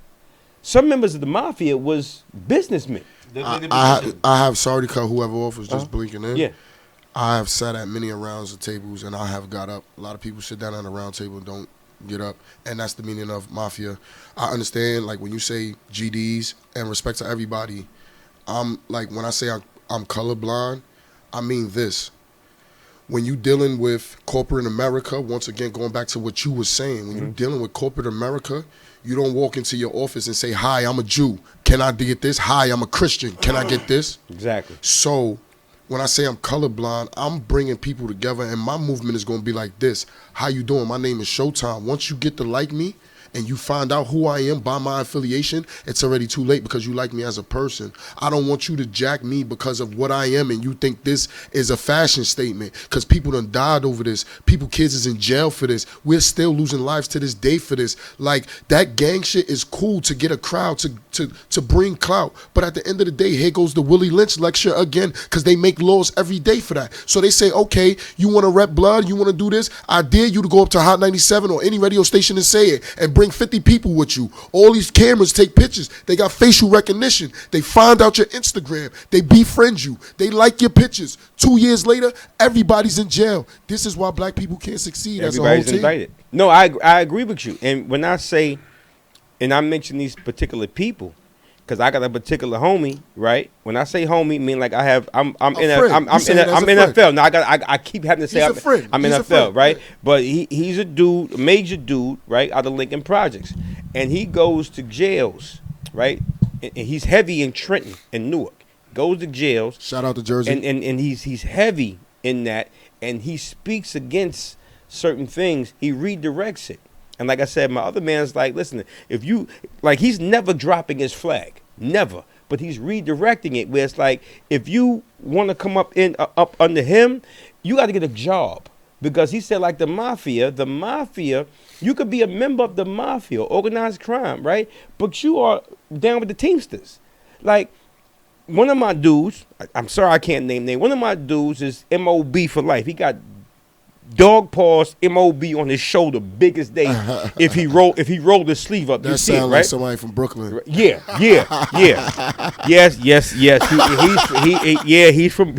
Some members of the mafia was businessmen. I have, sorry to cut whoever off, was just blinking in. Yeah. I have sat at many rounds of tables and I have got up. A lot of people sit down at a round table and don't get up, and that's the meaning of mafia. I understand, like when you say GDs, and respect to everybody, I'm like, when I say I'm colorblind, I mean this. When you dealing with corporate America, once again, going back to what you were saying, when you're dealing with corporate America, you don't walk into your office and say, hi, I'm a Jew. Can I get this? Hi, I'm a Christian. Can I get this? Exactly. So when I say I'm colorblind, I'm bringing people together, and my movement is going to be like this. How you doing? My name is Showtime. Once you get to like me, and you find out who I am by my affiliation, it's already too late because you like me as a person. I don't want you to jack me because of what I am and you think this is a fashion statement, because people done died over this. Kids is in jail for this. We're still losing lives to this day for this. Like, that gang shit is cool to get a crowd, to bring clout. But at the end of the day, here goes the Willie Lynch lecture again, because they make laws every day for that. So they say, okay, you want to rep blood, you want to do this, I dare you to go up to Hot 97 or any radio station and say it, and bring 50 people with you. All these cameras take pictures. They got facial recognition. They find out your Instagram. They befriend you. They like your pictures. 2 years later, everybody's in jail. This is why black people can't succeed as a whole Everybody's team. indicted. No, I agree with you. And when I say, and I mention these particular people, because I got a particular homie, right? When I say homie, I mean like I'm NFL. Now I keep having to say I'm NFL, right? But he's a dude, a major dude, right, out of Lincoln Projects, and he goes to jails, right? And he's heavy in Trenton and Newark. Goes to jails. Shout out to Jersey. And he's heavy in that, and he speaks against certain things. He redirects it. And like I said, my other man's like, listen, if you, like, he's never dropping his flag, never. But he's redirecting it where it's like, if you want to come up under him, you got to get a job. Because he said, like the mafia, you could be a member of the mafia, organized crime, right? But you are down with the Teamsters. Like, one of my dudes, I'm sorry I can't name, one of my dudes is MOB for life. He got dog paws MOB on his shoulder, biggest day. if he rolled his sleeve up, that you see it, sound right? like somebody from Brooklyn. Yeah. Yes.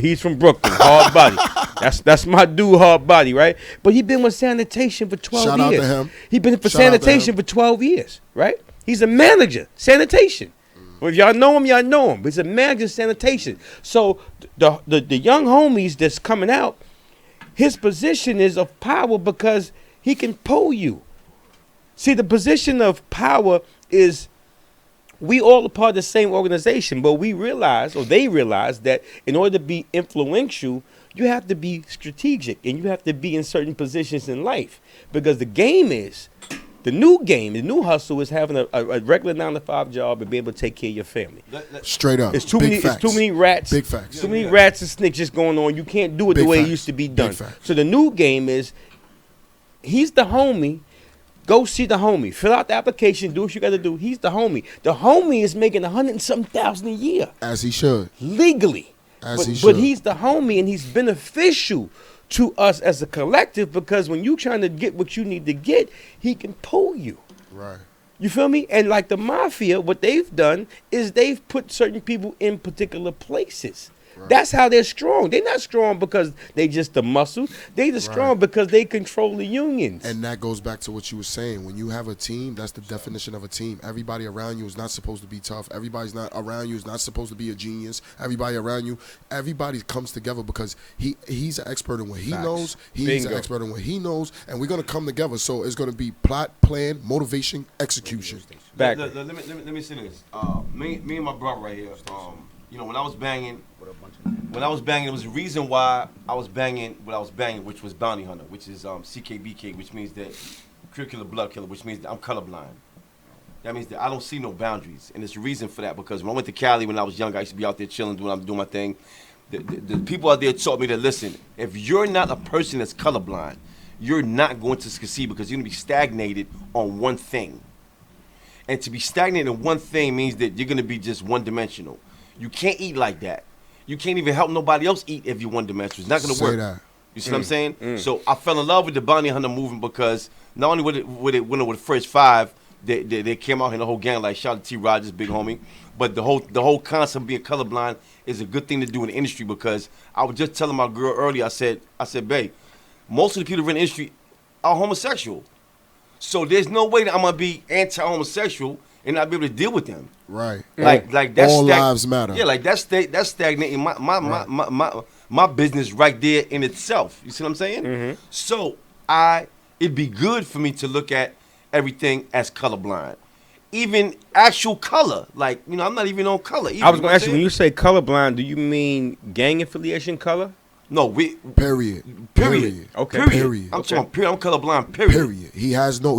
He's from Brooklyn. Hard body. That's my dude, hard body, right? But he been with sanitation for 12 Shout years. out to him. He been for sanitation for 12 years, right? He's a manager, sanitation. Well, if y'all know him, y'all know him. But he's a manager of sanitation. So the young homies that's coming out, his position is of power because he can pull you. See, the position of power is we all are part of the same organization, but we realize, or they realize, that in order to be influential, you have to be strategic and you have to be in certain positions in life because the new hustle is having a regular 9-to-5 job and be able to take care of your family. Straight up. It's too Big many. facts. It's too many rats. Big facts. Too many rats and snakes just going on. You can't do it Big the way facts. it used to be Big done. facts. So the new game is, he's the homie. Go see the homie. Fill out the application. Do what you got to do. He's the homie. The homie is making 100-something thousand a year As he should. legally. As he But should. he's the homie and he's beneficial to us as a collective because when you trying to get what you need to get, he can pull you. Right. You feel me? And like the mafia, what they've done is they've put certain people in particular places. Right. That's how they're strong. They're not strong because they just the muscle. They just strong Right. because they control the unions. And that goes back to what you were saying. When you have a team, that's the definition of a team. Everybody around you is not supposed to be tough. Everybody's not around you is not supposed to be a genius. Everybody around you, everybody comes together because he's an expert in what he Facts. knows. He's Bingo. an expert in what he knows, and we're gonna come together. So it's gonna be plot, plan, motivation, execution. Back. Let me say this. Me and my brother right here. When I was banging, it was a reason why I was banging what I was banging, which was Bounty Hunter, which is CKBK, which means that Critical Blood Killer, which means that I'm colorblind. That means that I don't see no boundaries, and there's a reason for that because when I went to Cali when I was young, I used to be out there chilling, doing my thing. The people out there taught me that listen, if you're not a person that's colorblind, you're not going to succeed because you're gonna be stagnated on one thing. And to be stagnated in one thing means that you're gonna be just one-dimensional. You can't eat like that. You can't even help nobody else eat if you're one-dimensional. It's not gonna Say work. that. You see what I'm saying? So I fell in love with the Bounty Hunter movement because not only with it with the first 5, they came out in the whole gang like shout out to T. Rogers, big homie. But the whole concept of being colorblind is a good thing to do in the industry because I was just telling my girl earlier. I said, babe, most of the people in the industry are homosexual. So there's no way that I'm gonna be anti-homosexual and not be able to deal with them. Right. Like that's All lives matter. Yeah, like that's stagnating my business right there in itself. You see what I'm saying? Mm-hmm. So it'd be good for me to look at everything as colorblind, even actual color. Like I'm not even on color. Either, I was going to ask you, saying? when you say colorblind, do you mean gang affiliation color? No, Period. Okay. Period. I'm talking period. I'm colorblind. Period. He has no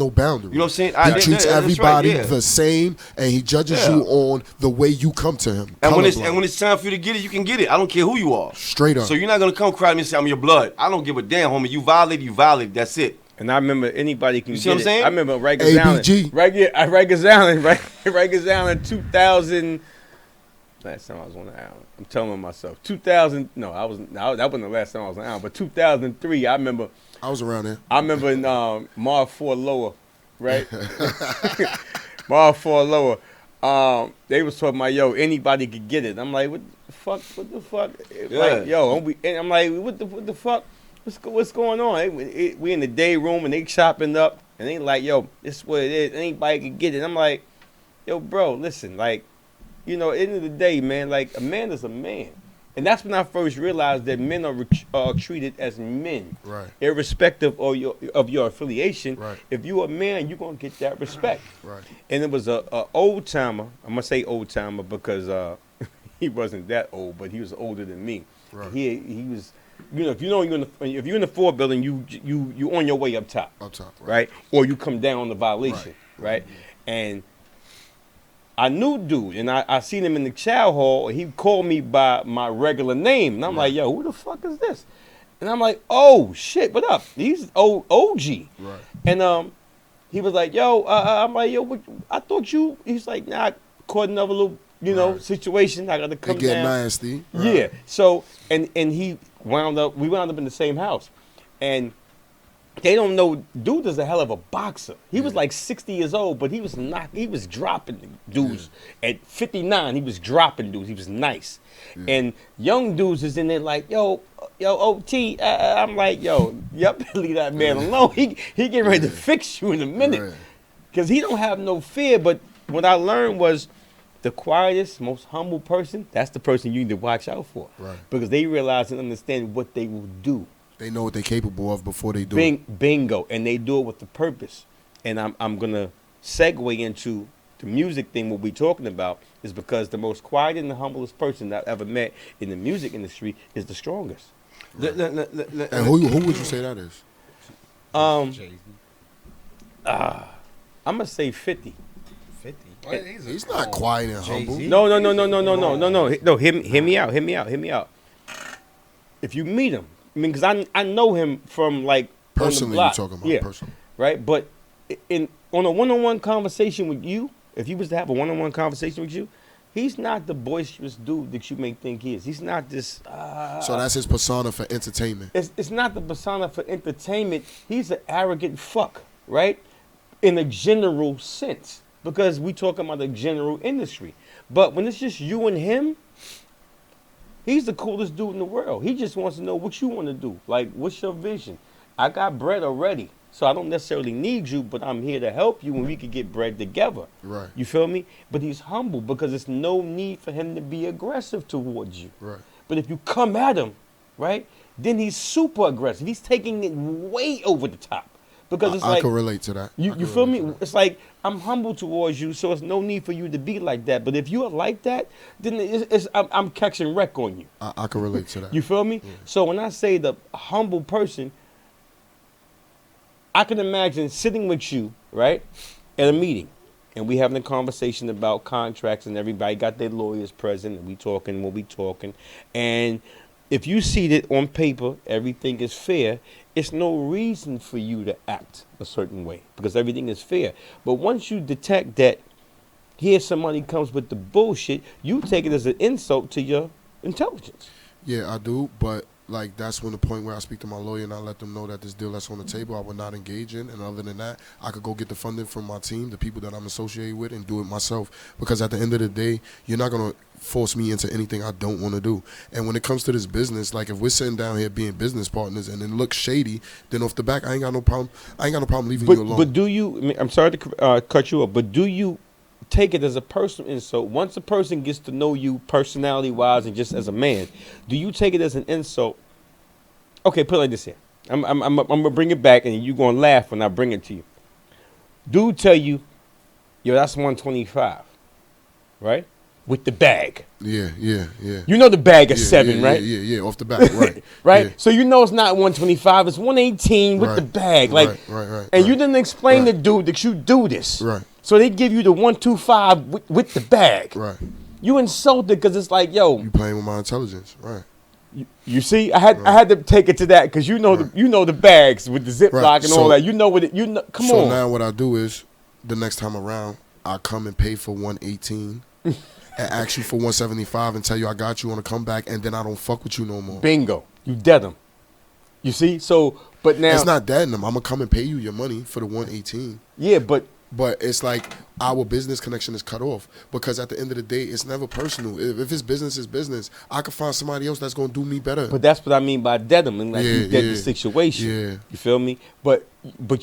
boundary. You know what I'm saying? He treats that's everybody right, yeah. the same, and he judges Yeah. you on the way you come to him. And when Colorblind. it's time for you to get it, you can get it. I don't care who you are. Straight up. So you're not gonna come cry to me and say I'm your blood. I don't give a damn, homie. You violated. That's it. And I remember anybody can You see get what I'm saying? I remember Rikers Island. ABG. Rikers Island 2000. Last time I was on the island. I'm telling myself. 2000. No, that wasn't the last time I was on the island. But 2003, I remember there. I remember in Mar 4 Lower, right? Mar 4 Lower. They was talking about, yo, anybody could get it. I'm like, what the fuck? Yeah. Like, yo, and I'm like, what the fuck? What's going on? We in the day room and they chopping up and they like, yo, this is what it is. Anybody can get it. I'm like, yo, bro, listen, like, at the end of the day, man, like a man is a man. And that's when I first realized that men are treated as men. Right. Irrespective of your affiliation. Right. If you a man, you're going to get that respect. Right. And it was a old timer. I'm going to say old timer because he wasn't that old, but he was older than me. Right. He was, if you're in the 4 building, you on your way up top. Up top. Right? Or you come down on the violation. Right? And I knew dude, and I seen him in the chow hall, and he called me by my regular name. And I'm like, yo, who the fuck is this? And I'm like, oh, shit, what up? He's old OG. Right. And he was like, yo, I'm like, yo, I thought you, he's like, nah, I caught another little, situation. I got to come It get down. nasty. Right. Yeah. So, and we wound up in the same house. And they don't know, dude is a hell of a boxer. He was like 60 years old, but he was dropping dudes. At 59, he was dropping dudes. He was nice. And young dudes is in there like, yo, OT. I'm like, yo, leave that man alone. He getting ready to fix you in a minute. Right. Because he don't have no fear. But what I learned was the quietest, most humble person, that's the person you need to watch out for. Right. Because they realize and understand what they will do. They know what they're capable of before they do it. Bingo. And they do it with the purpose. And I'm going to segue into the music thing. What we're talking about is because the most quiet and the humblest person that I've ever met in the music industry is the strongest. And who would you say that is? Jay-Z. I'm gonna say 50. 50. He's not quiet and humble. Jay-Z? No. Hear me out. If you meet him, I mean, because I know him from like Personally, on the you block. talking about Yeah, personally. right. But on a one-on-one conversation with you, if he was to have a one-on-one conversation with you, he's not the boisterous dude that you may think he is. He's not this. So that's his persona for entertainment. It's not the persona for entertainment. He's an arrogant fuck, right? In a general sense, because we talking about the general industry. But when it's just you and him, he's the coolest dude in the world. He just wants to know what you want to do. Like, what's your vision? I got bread already, so I don't necessarily need you, but I'm here to help you and we could get bread together. Right. You feel me? But he's humble because there's no need for him to be aggressive towards you. Right. But if you come at him, right, then he's super aggressive. He's taking it way over the top. Because it's I like, can relate to that. you feel me? It's like, I'm humble towards you, so it's no need for you to be like that. But if you are like that, then I'm catching wreck on you. I can relate to that. You feel me? Yeah. So when I say the humble person, I can imagine sitting with you, right, at a meeting, and we having a conversation about contracts, and everybody got their lawyers present, and we talking what we talking. And if you see that on paper, everything is fair, it's no reason for you to act a certain way because everything is fair. But once you detect that here somebody comes with the bullshit, you take it as an insult to your intelligence. Yeah, I do, but like that's when the point where I speak to my lawyer and I let them know that this deal that's on the table I would not engage in, and other than that, I could go get the funding from my team, the people that I'm associated with, and do it myself. Because at the end of the day, you're not gonna force me into anything I don't want to do. And when it comes to this business, like if we're sitting down here being business partners and it looks shady, then off the back, I ain't got no problem leaving you alone. But do you? I mean, I'm sorry to cut you off, but do you take it as a personal insult? Once a person gets to know you personality-wise and just as a man, do you take it as an insult? Okay, put it like this here. I'm gonna bring it back, and you're gonna laugh when I bring it to you. Dude, tell you, yo, that's 125, right? With the bag. Yeah. You know the bag is 7, right? Yeah, off the back, right. Right? Yeah. So you know it's not 125, it's 118 with the Right. bag. Like, Right. and you didn't explain Right. to dude that you do this. Right. So they give you the 125 with the bag. Right. You insulted because it's like, yo, You playing with my intelligence, right. you see, I had to take it to that because you know the bags with the Ziploc Right. and all that. You know what it. You know, come So on. now what I do is the next time around, I come and pay for 118 and ask you for 175 and tell you I got you on a comeback, and then I don't fuck with you no more. Bingo, you dead them. You see, so but now It's not dead in them. I'm gonna come and pay you your money for the 118. yeah, but It's like our business connection is cut off because at the end of the day, it's never personal. If it's business, it's business. I could find somebody else that's gonna do me better. that's what I mean by dead them, and like you dead the situation. Yeah. You feel me? But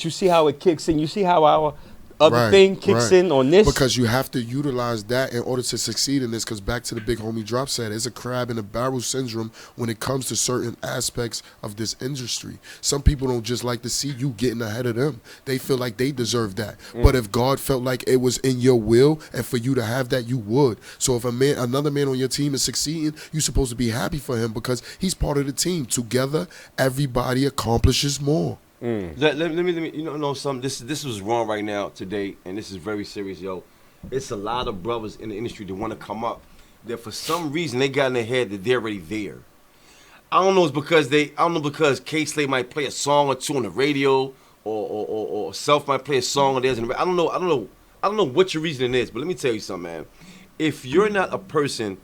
you see how it kicks in. You see how our other Right, thing kicks right. in on this. Because you have to utilize that in order to succeed in this. Because back to the big homie drop said, it's a crab in a barrel syndrome when it comes to certain aspects of this industry. Some people don't just like to see you getting ahead of them. They feel like they deserve that. But if God felt like it was in your will and for you to have that, you would. So if another man on your team is succeeding, you're supposed to be happy for him because he's part of the team. Together, everybody accomplishes more. Let me you know something. This was wrong right now today, and this is very serious, yo. It's a lot of brothers in the industry that want to come up that for some reason they got in their head that they're already there. I don't know. It's because because K-Slay might play a song or two on the radio, or Self might play a song or theirs. I don't know what your reasoning is. But let me tell you something, man. If you're not a person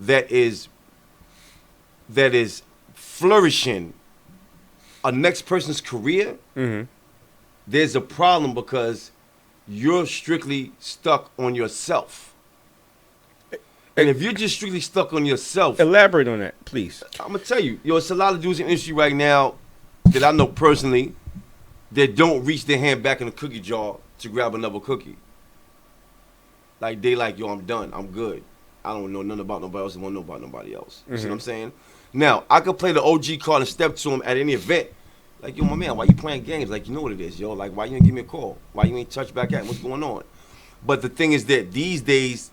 that is flourishing a next person's career, there's a problem because you're strictly stuck on yourself. And if you're just strictly stuck on yourself, Elaborate on that, please. I'm gonna tell you, it's a lot of dudes in the industry right now that I know personally that don't reach their hand back in the cookie jar to grab another cookie. Like they like, yo, I'm done, I'm good. I don't know nothing about nobody else. I don't know about nobody else. You see what I'm saying? Now I could play the OG card and step to him at any event. Like, yo, my man, why you playing games? Like, you know what it is, yo. Like, why you ain't give me a call? Why you ain't touch back at me? What's going on? But the thing is that these days,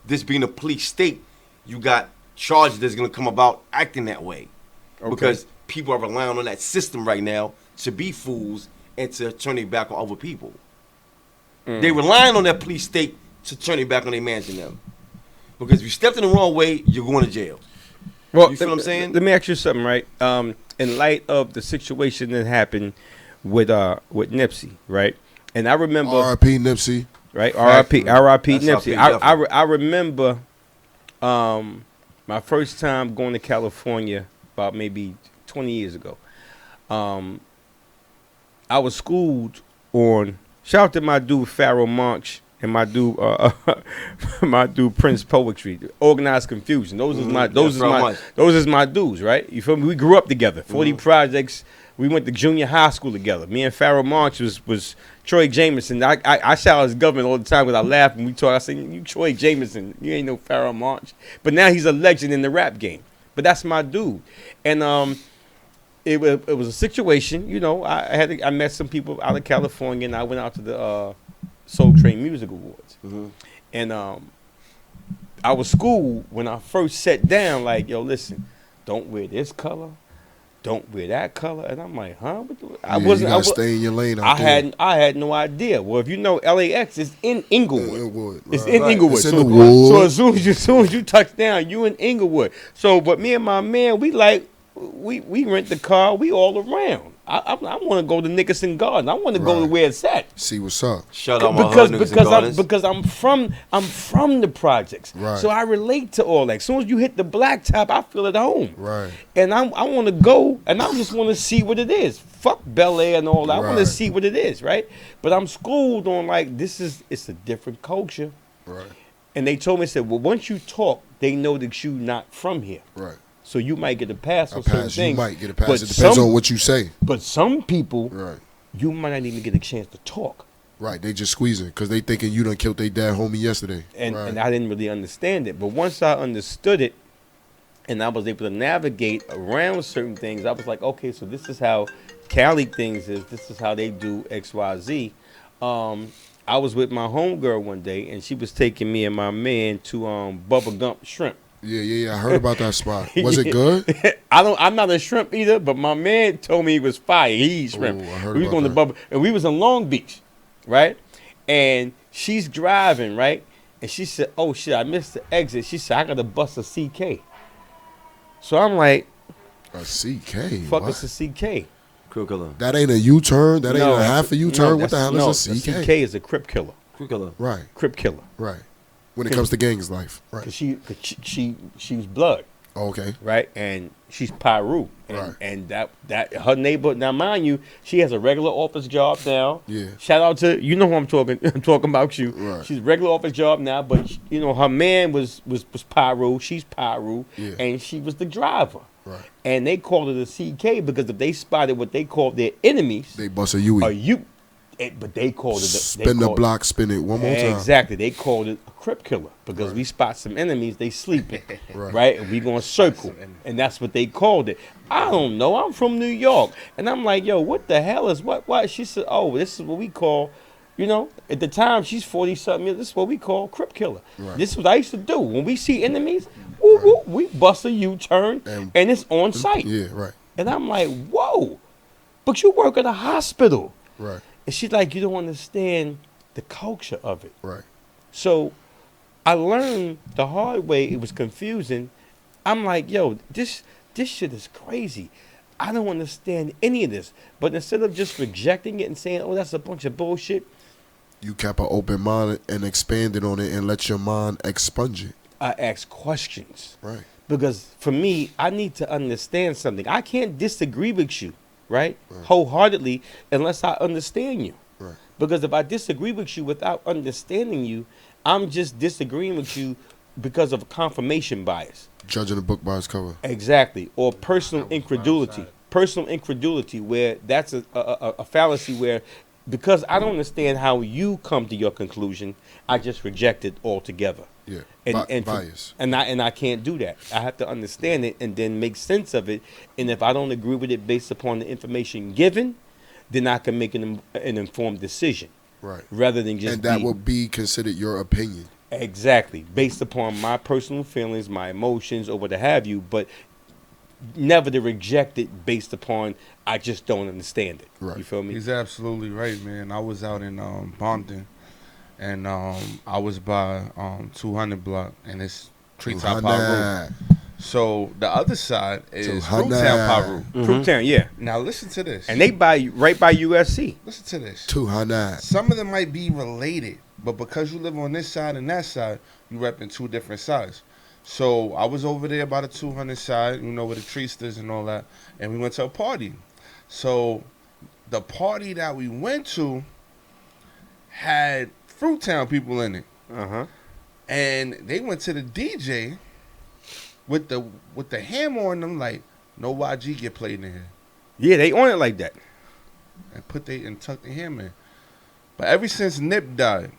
this being a police state, you got charges that's going to come about acting that way. because people are relying on that system right now to be fools and to turn their back on other people. They're relying on that police state to turn their back on their mans and them. Because if you stepped in the wrong way, you're going to jail. Well, You feel what I'm saying? Let me ask you something, right? In light of the situation that happened with Nipsey, right? And I remember R.I.P. Nipsey. right? R.I.P. R.I.P. That's Nipsey. R.I.P. I remember my first time going to California about maybe 20 years ago. I was schooled on. Shout out to my dude Pharaoh Monch and my dude Prince Poetry, Organized Confusion. Those is my dudes, right? You feel me? We grew up together. 40 Projects. We went to junior high school together. Me and Pharaoh Monch was Troy Jameson. I shout out his government all the time because I laugh when we talk. I say, "You Troy Jameson, you ain't no Pharaoh Monch." But now he's a legend in the rap game. But that's my dude. And it was a situation, you know. I met some people out of California, and I went out to the Soul Train Music Awards. And I was schooled when I first sat down, like, yo, listen, don't wear this color, don't wear that color. And I'm like, huh? You gotta stay in your lane out there. I had no idea. Well, if you know, LAX is in Inglewood. It's right. in Inglewood. It's in the wood. So as soon as you touch down, you in Inglewood. So, but me and my man, we rent the car. We all around. I want to go to Nickerson Garden. I want to go to where it's at. See what's up. Shout out my hood niggas and gardens. Because I'm from the projects. Right. So I relate to all that. As soon as you hit the blacktop, I feel at home. Right. And I want to go, and I just want to see what it is. Fuck Bel Air and all that. I want to see what it is, right? But I'm schooled on, like, it's a different culture. Right. And they told me, said, well, once you talk, they know that you not from here. Right. So you might get a pass on certain things. You might get a pass. It depends on what you say. But some people, Right. you might not even get a chance to talk. Right. They just squeezing because they thinking you done killed their dad homie yesterday. And right. and I didn't really understand it. But once I understood it and I was able to navigate around certain things, I was like, okay, so this is how Cali things is. This is how they do X, Y, Z. I was with my homegirl one day, and she was taking me and my man to Bubba Gump Shrimp. Yeah. I heard about that spot. Was it good? I'm not a shrimp either, but my man told me he was fire. He eats shrimp. Ooh, I heard We was about going to Bubba, and we was in Long Beach, right? And she's driving, right? And she said, "Oh shit, I missed the exit." She said, "I gotta bust a CK." So I'm like, A CK? "Fuck, What? it's a CK." Crip killer. That ain't a U-turn? That ain't a half a U-turn? No, What the hell is a CK? A CK is a crip killer. Crip killer. Right. Crip killer. Right. When it comes to gangs life. Right. Cause she was blood, Oh, okay. right? And she's Pyru. And, Right. and that her neighbor, now mind you, she has a regular office job now. Yeah. Shout out to, you know who I'm talking about you. Right. She's a regular office job now, but you know, her man was Pyru, she's Pyru, Yeah. and she was the driver. Right. And they called it a CK because if they spotted what they called their enemies, They bust a UE. but they called it Spin the block, spin it one more time. Exactly. They called it a crip killer because we spot some enemies, they sleeping, Right. right? And we gonna circle, and that's what they called it. I don't know. I'm from New York, and I'm like, yo, what the hell is what? She said, oh, this is what we call, you know, at the time she's 40-something years. This is what we call crip killer. Right. This is what I used to do when we see enemies. Woo, woo, we bust a U-turn, and it's on site. Yeah, right. And I'm like, whoa, but you work at a hospital. Right. And she's like, you don't understand the culture of it. Right. So I learned the hard way. It was confusing. I'm like, yo, this shit is crazy. I don't understand any of this. But instead of just rejecting it and saying, oh, that's a bunch of bullshit, You kept an open mind and expanded on it and let your mind expunge it. I asked questions. Right. Because for me, I need to understand something. I can't disagree with you, right? Wholeheartedly, unless I understand you. Right. Because if I disagree with you without understanding you, I'm just disagreeing with you because of confirmation bias. Judging a book by its cover. Exactly. Or personal incredulity. Personal incredulity, where that's a fallacy where because I don't understand how you come to your conclusion, I just reject it altogether. Yeah. And bias. And I can't do that. I have to understand it and then make sense of it. And if I don't agree with it based upon the information given, then I can make an informed decision. Right. Rather than just And that will be considered your opinion. Exactly. Based upon my personal feelings, my emotions, or what have you. But never to reject it based upon I just don't understand it. Right. You feel me? He's absolutely right, man. I was out in Bompton, and I was by 200 block, and it's Treetop Paru. 200. So the other side is 200. Fruittown Paru. Fruittown, yeah. Now listen to this. And they right by USC. Listen to this. 200. Some of them might be related, but because you live on this side and that side, you repping two different sides. So I was over there by the 200 side, you know, with the Treesters and all that, and we went to a party. So the party that we went to had Fruittown people in it, and they went to the DJ with the hammer on them, like no YG get played in here, Yeah, they on it like that. and tucked the hammer in. But ever since Nip died,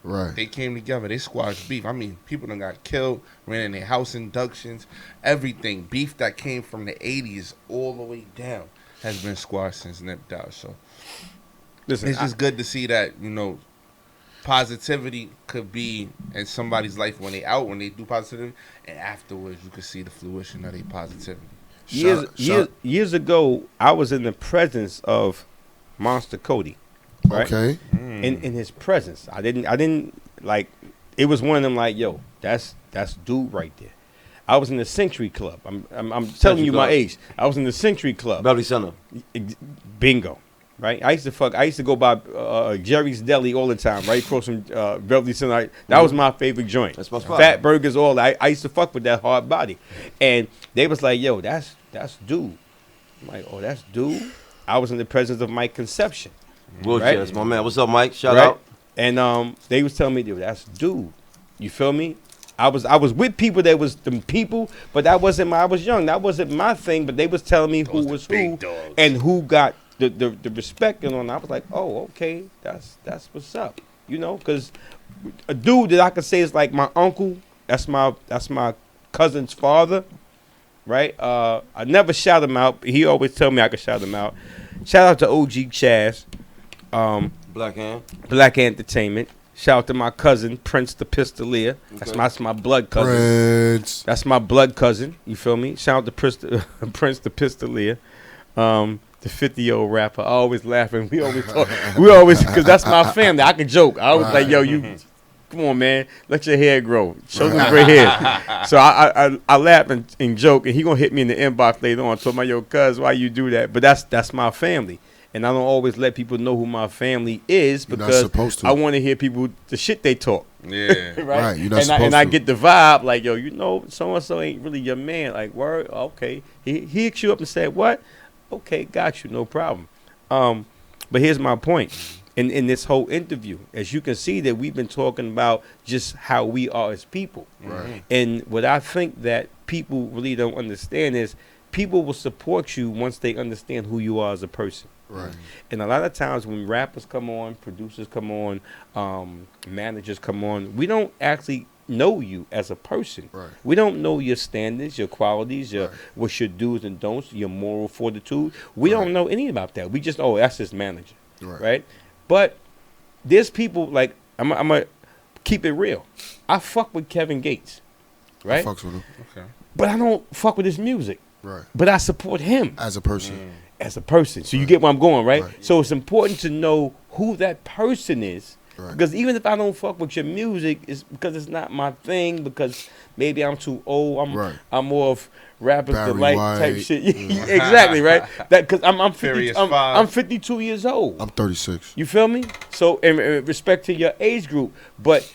Right. they came together. They squashed beef. I mean, people done got killed, ran in their house inductions, everything. Beef that came from the 80s all the way down has been squashed since Nip died. So Listen, it's just good to see that, you know, positivity could be in somebody's life when they out, when they do positivity, and afterwards you could see the fruition of their positivity. years ago, I was in the presence of Monster Cody. Right? Okay. In his presence, I didn't like. It was one of them like, yo, that's dude right there. I was in the Century Club. I'm telling you my age. I was in the Century Club. Beverly Center. Bingo. Right. I used to go by Jerry's Deli all the time. Right across from Beverly Center. That was my favorite joint. That's my spot. Fat burgers, all that. I used to fuck with that hard body, and they was like, yo, that's dude. I'm like, oh, that's dude. I was in the presence of Mike Conception. Wheelchair, Right? that's my man. What's up, Mike? Shout Right? out. And they was telling me, dude, that's dude. You feel me? I was with people that was them people, but that wasn't my. I was young. That wasn't my thing. But they was telling me who was who and who got the respect and all. And I was like, oh, okay, that's what's up. You know, because a dude that I could say is like my uncle. That's my cousin's father. Right? I never shout him out. He always tell me I could shout him out. Shout out to OG Chaz. Black Hand. Black Entertainment. Shout out to my cousin Prince the Pistolier. That's my blood cousin. Prince. That's my blood cousin. You feel me? Shout out to Prince the Pistolier. The 50-year-old rapper. I always laughing. We always talk. Because that's my family. I can joke. I always like, yo, you, come on, man. Let your hair grow. Show them gray hair. So I laugh and joke, and he gonna hit me in the inbox later on. Told my yo, cuz, why you do that? But that's my family. And I don't always let people know who my family is You're not because supposed to. I want to hear people the shit they talk. Yeah. Right, you're not and I supposed to. get the vibe like, yo, you know, so and so ain't really your man. Like, word, okay. He hit you up and said, what? Okay, got you, no problem. But here's my point. In this whole interview, as you can see, that we've been talking about just how we are as people. Right. And what I think that people really don't understand is people will support you once they understand who you are as a person. Right. And a lot of times when rappers come on, producers come on, managers come on, we don't actually know you as a person. Right. We don't know your standards, your qualities, Right. what your do's and don'ts, your moral fortitude. We don't know any about that. We just, that's his manager. Right? But there's people like, I'm going to keep it real. I fuck with Kevin Gates. Right? I fucks with him. Okay. But I don't fuck with his music. Right. But I support him As a person. as a person. So you get where I'm going, right? Right. So it's important to know who that person is. Right. Because even if I don't fuck with your music, it's because it's not my thing, because maybe I'm too old. Right. I'm more of rappers Barry delight type White. shit. Exactly, right? That because I'm Furious 50, Five. I'm 52 years old. I'm 36. You feel me? So in respect to your age group, but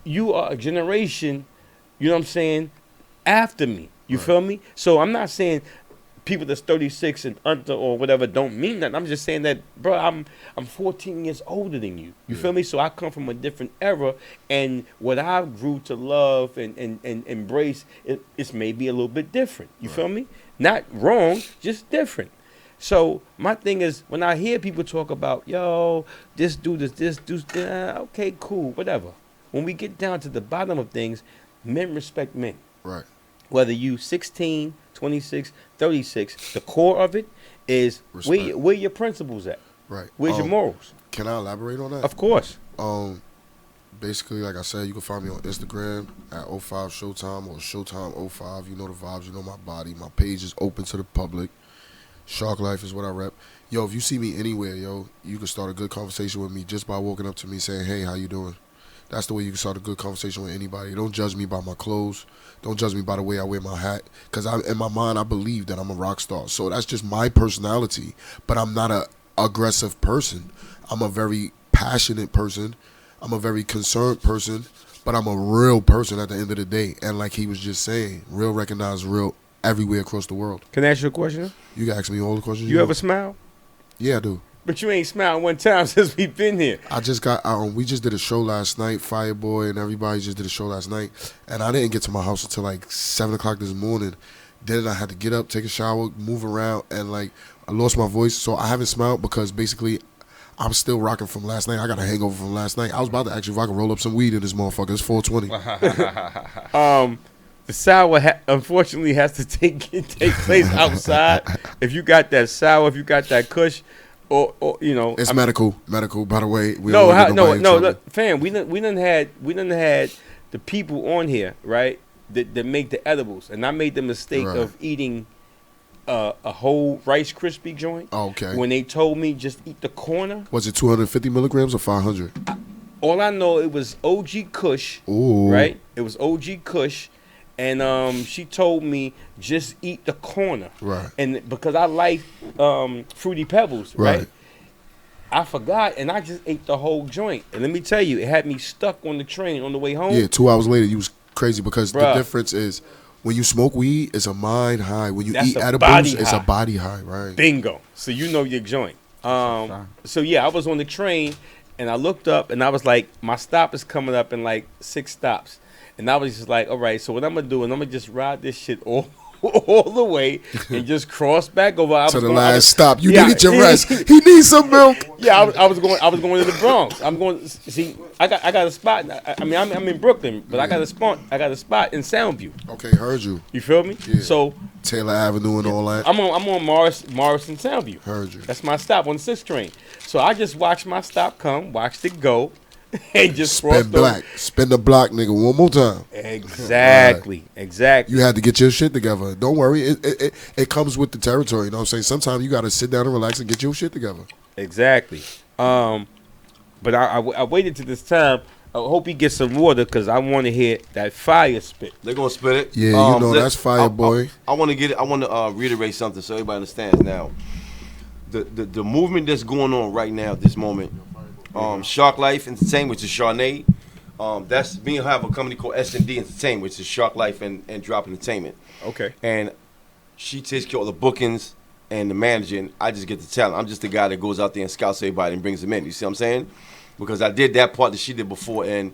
you are a generation, you know what I'm saying, after me. You Right. feel me? So I'm not saying people that's 36 and under or whatever don't mean that. I'm just saying that, bro, I'm 14 years older than you. You feel me? So I come from a different era, and what I grew to love and embrace, it's maybe a little bit different. You feel me? Not wrong, just different. So my thing is, when I hear people talk about, yo, this dude is this dude, okay, cool, whatever. When we get down to the bottom of things, men respect men. Right. Whether you 16, 26, 36, the core of it is Respect. where your principles at? Right. Where's your morals? Can I elaborate on that? Of course. Basically, like I said, you can find me on Instagram at '05 Showtime or Showtime '05. You know the vibes, you know my body. My page is open to the public. Shark Life is what I rep. Yo, if you see me anywhere, yo, you can start a good conversation with me just by walking up to me saying, hey, how you doing? That's the way you can start a good conversation with anybody. Don't judge me by my clothes. Don't judge me by the way I wear my hat. Because in my mind, I believe that I'm a rock star. So that's just my personality. But I'm not a aggressive person. I'm a very passionate person. I'm a very concerned person. But I'm a real person at the end of the day. And like he was just saying, real recognized real everywhere across the world. Can I ask you a question? You can ask me all the questions You want. ever smile? Yeah, I do. But you ain't smiled one time since we've been here. I just got we just did a show last night, Fireboy and everybody just did a show last night, and I didn't get to my house until like 7 o'clock this morning. Then I had to get up, take a shower, move around, and like I lost my voice, so I haven't smiled because basically I'm still rocking from last night. I got a hangover from last night. I was about to ask you if I could roll up some weed in this motherfucker. It's 420. The sour unfortunately has to take place outside. If you got that sour, if you got that kush, or you know, it's medical. By the way, we no, don't no, want nobody in trouble. look, fam. We done had the people on here, right? That make the edibles, and I made the mistake Right. of eating a whole Rice Krispie joint. Oh, okay. When they told me just eat the corner, Was it 250 milligrams or 500? all I know it was OG Kush, Ooh. right? It was OG Kush. And she told me just eat the corner, Right. And because I like Fruity Pebbles, right? Right. I forgot, and I just ate the whole joint. And let me tell you, it had me stuck on the train on the way home. Yeah, 2 hours later, you was crazy because the Bruh. difference is when you smoke weed, it's a mind high. When you That's eat a edibles, body it's high. a body high, right? Bingo. So you know your joint. So yeah, I was on the train, and I looked up, and I was like, my stop is coming up in like 6 stops. And I was just like, all right, so what I'm going to do is I'm going to just ride this shit all the way and just cross back over. To the last stop. You Yeah. needed your rest. He needs some milk. Yeah, I was going to the Bronx. I'm going, see, I got a spot. I mean, I'm in Brooklyn, but I got a spot in Soundview. Okay, heard you. You feel me? Yeah. So Taylor Avenue and all that. I'm on Morrison Soundview. Heard you. That's my stop on the 6th train. So I just watched my stop come, watched it go, and just crossed Spin black. Spin the block, nigga, one more time. Exactly. Exactly. You had to get your shit together. Don't worry. It comes with the territory. You know what I'm saying? Sometimes you got to sit down and relax and get your shit together. Exactly. But I waited to this time. I hope he gets some water because I want to hear that fire spit. They're gonna spit it. Yeah, you know that's fire, boy. I want to reiterate something so everybody understands now. The movement that's going on right now at this moment. Shark Life Entertainment, which is Charnay. That's me and her have a company called S&D Entertainment, which is Shark Life and Drop Entertainment. Okay. And she takes care of the bookings and the managing. I just get the talent. I'm just the guy that goes out there and scouts everybody and brings them in. You see what I'm saying? Because I did that part that she did before, and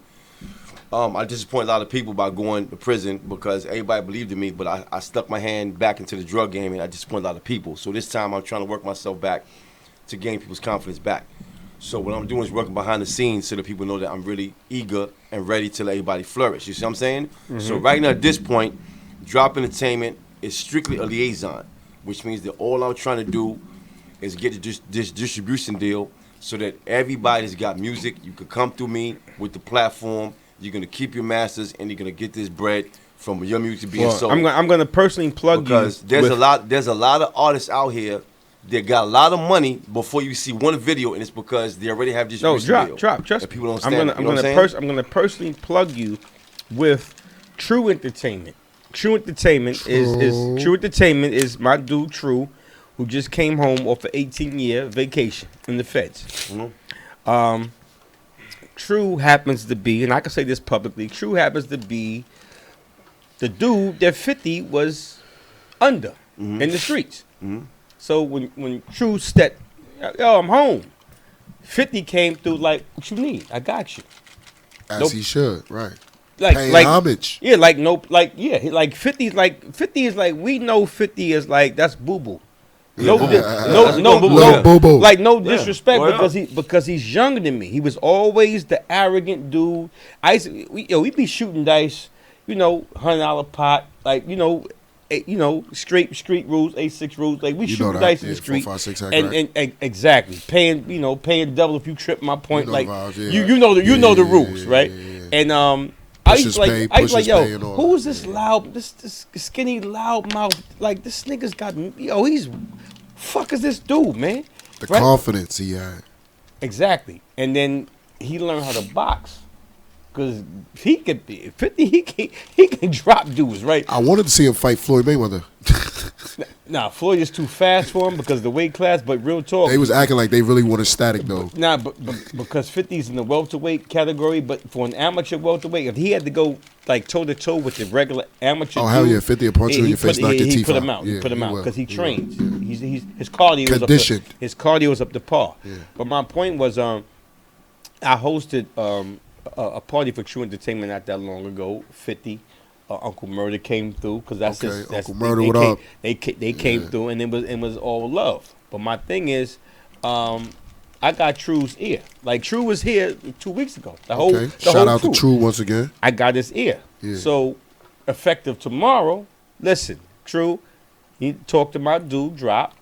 I disappointed a lot of people by going to prison because everybody believed in me, but I stuck my hand back into the drug game, and I disappointed a lot of people. So this time I'm trying to work myself back to gain people's confidence back. So what I'm doing is working behind the scenes so that people know that I'm really eager and ready to let everybody flourish. You see what I'm saying? Mm-hmm. So right now at this point, Drop Entertainment is strictly a liaison, which means that all I'm trying to do is get this distribution deal so that everybody's got music. You could come through me with the platform. You're going to keep your masters, and you're going to get this bread from your music being sold. I'm going to personally plug because you. There's a lot of artists out here that got a lot of money before you see one video, and it's because they already have distribution deal. Drop. Trust me. People don't stand. I'm going to personally plug you with True Entertainment. True Entertainment is my dude True, who just came home off an 18-year vacation in the feds. Mm-hmm. True happens to be, and I can say this publicly, True happens to be the dude that 50 was under in the streets. Mm-hmm. So when True stepped, yo, I'm home, 50 came through like, what you need? I got you. As he should, right. Like homage. Yeah, like 50 is like we know 50 is like that's boo boo. No boo boo. Like no disrespect because he's younger than me. He was always the arrogant dude. We be shooting dice, $100 pot, like street rules, 8-6 rules. Like we You know shoot that, dice in yeah, the street, 4, 5, 6 hack and, rack. and exactly paying double if you trip my point. You know Like the vibes, yeah. you know the Yeah, rules, yeah, right? yeah, yeah. And I used Pushes to like, pay, I used to like, pushes yo, pay and all who that. is this loud, this skinny loud mouth? Like this nigga's got, he's fuck is this dude, man? The Right? confidence he had. Exactly. And then he learned how to box. Cause he could be 50. He can drop dudes, right? I wanted to see him fight Floyd Mayweather. Nah, Floyd is too fast for him because the weight class. But real talk, They was acting like they really wanted static though. nah, but because 50's in the welterweight category. But for an amateur welterweight, if he had to go like toe to toe with the regular amateur, Oh hell dude, yeah, 50 a punch you in your face, knock your he teeth put out. him out. Yeah, he put him out will. because he will. trains. Yeah. He's his cardio Conditioned. his cardio is up to par. Yeah. But my point was, I hosted a party for True Entertainment not that long ago. 50, Uncle Murder came through because that's Okay, his. That's, Uncle Murder, they what came, up? They came Yeah. through and it was all love. But my thing is, I got True's ear. Like True was here 2 weeks ago. The whole Okay. the Shout whole out crew. to True once again. I got his ear. Yeah. So effective tomorrow. Listen, True, he talked to my dude. Drop,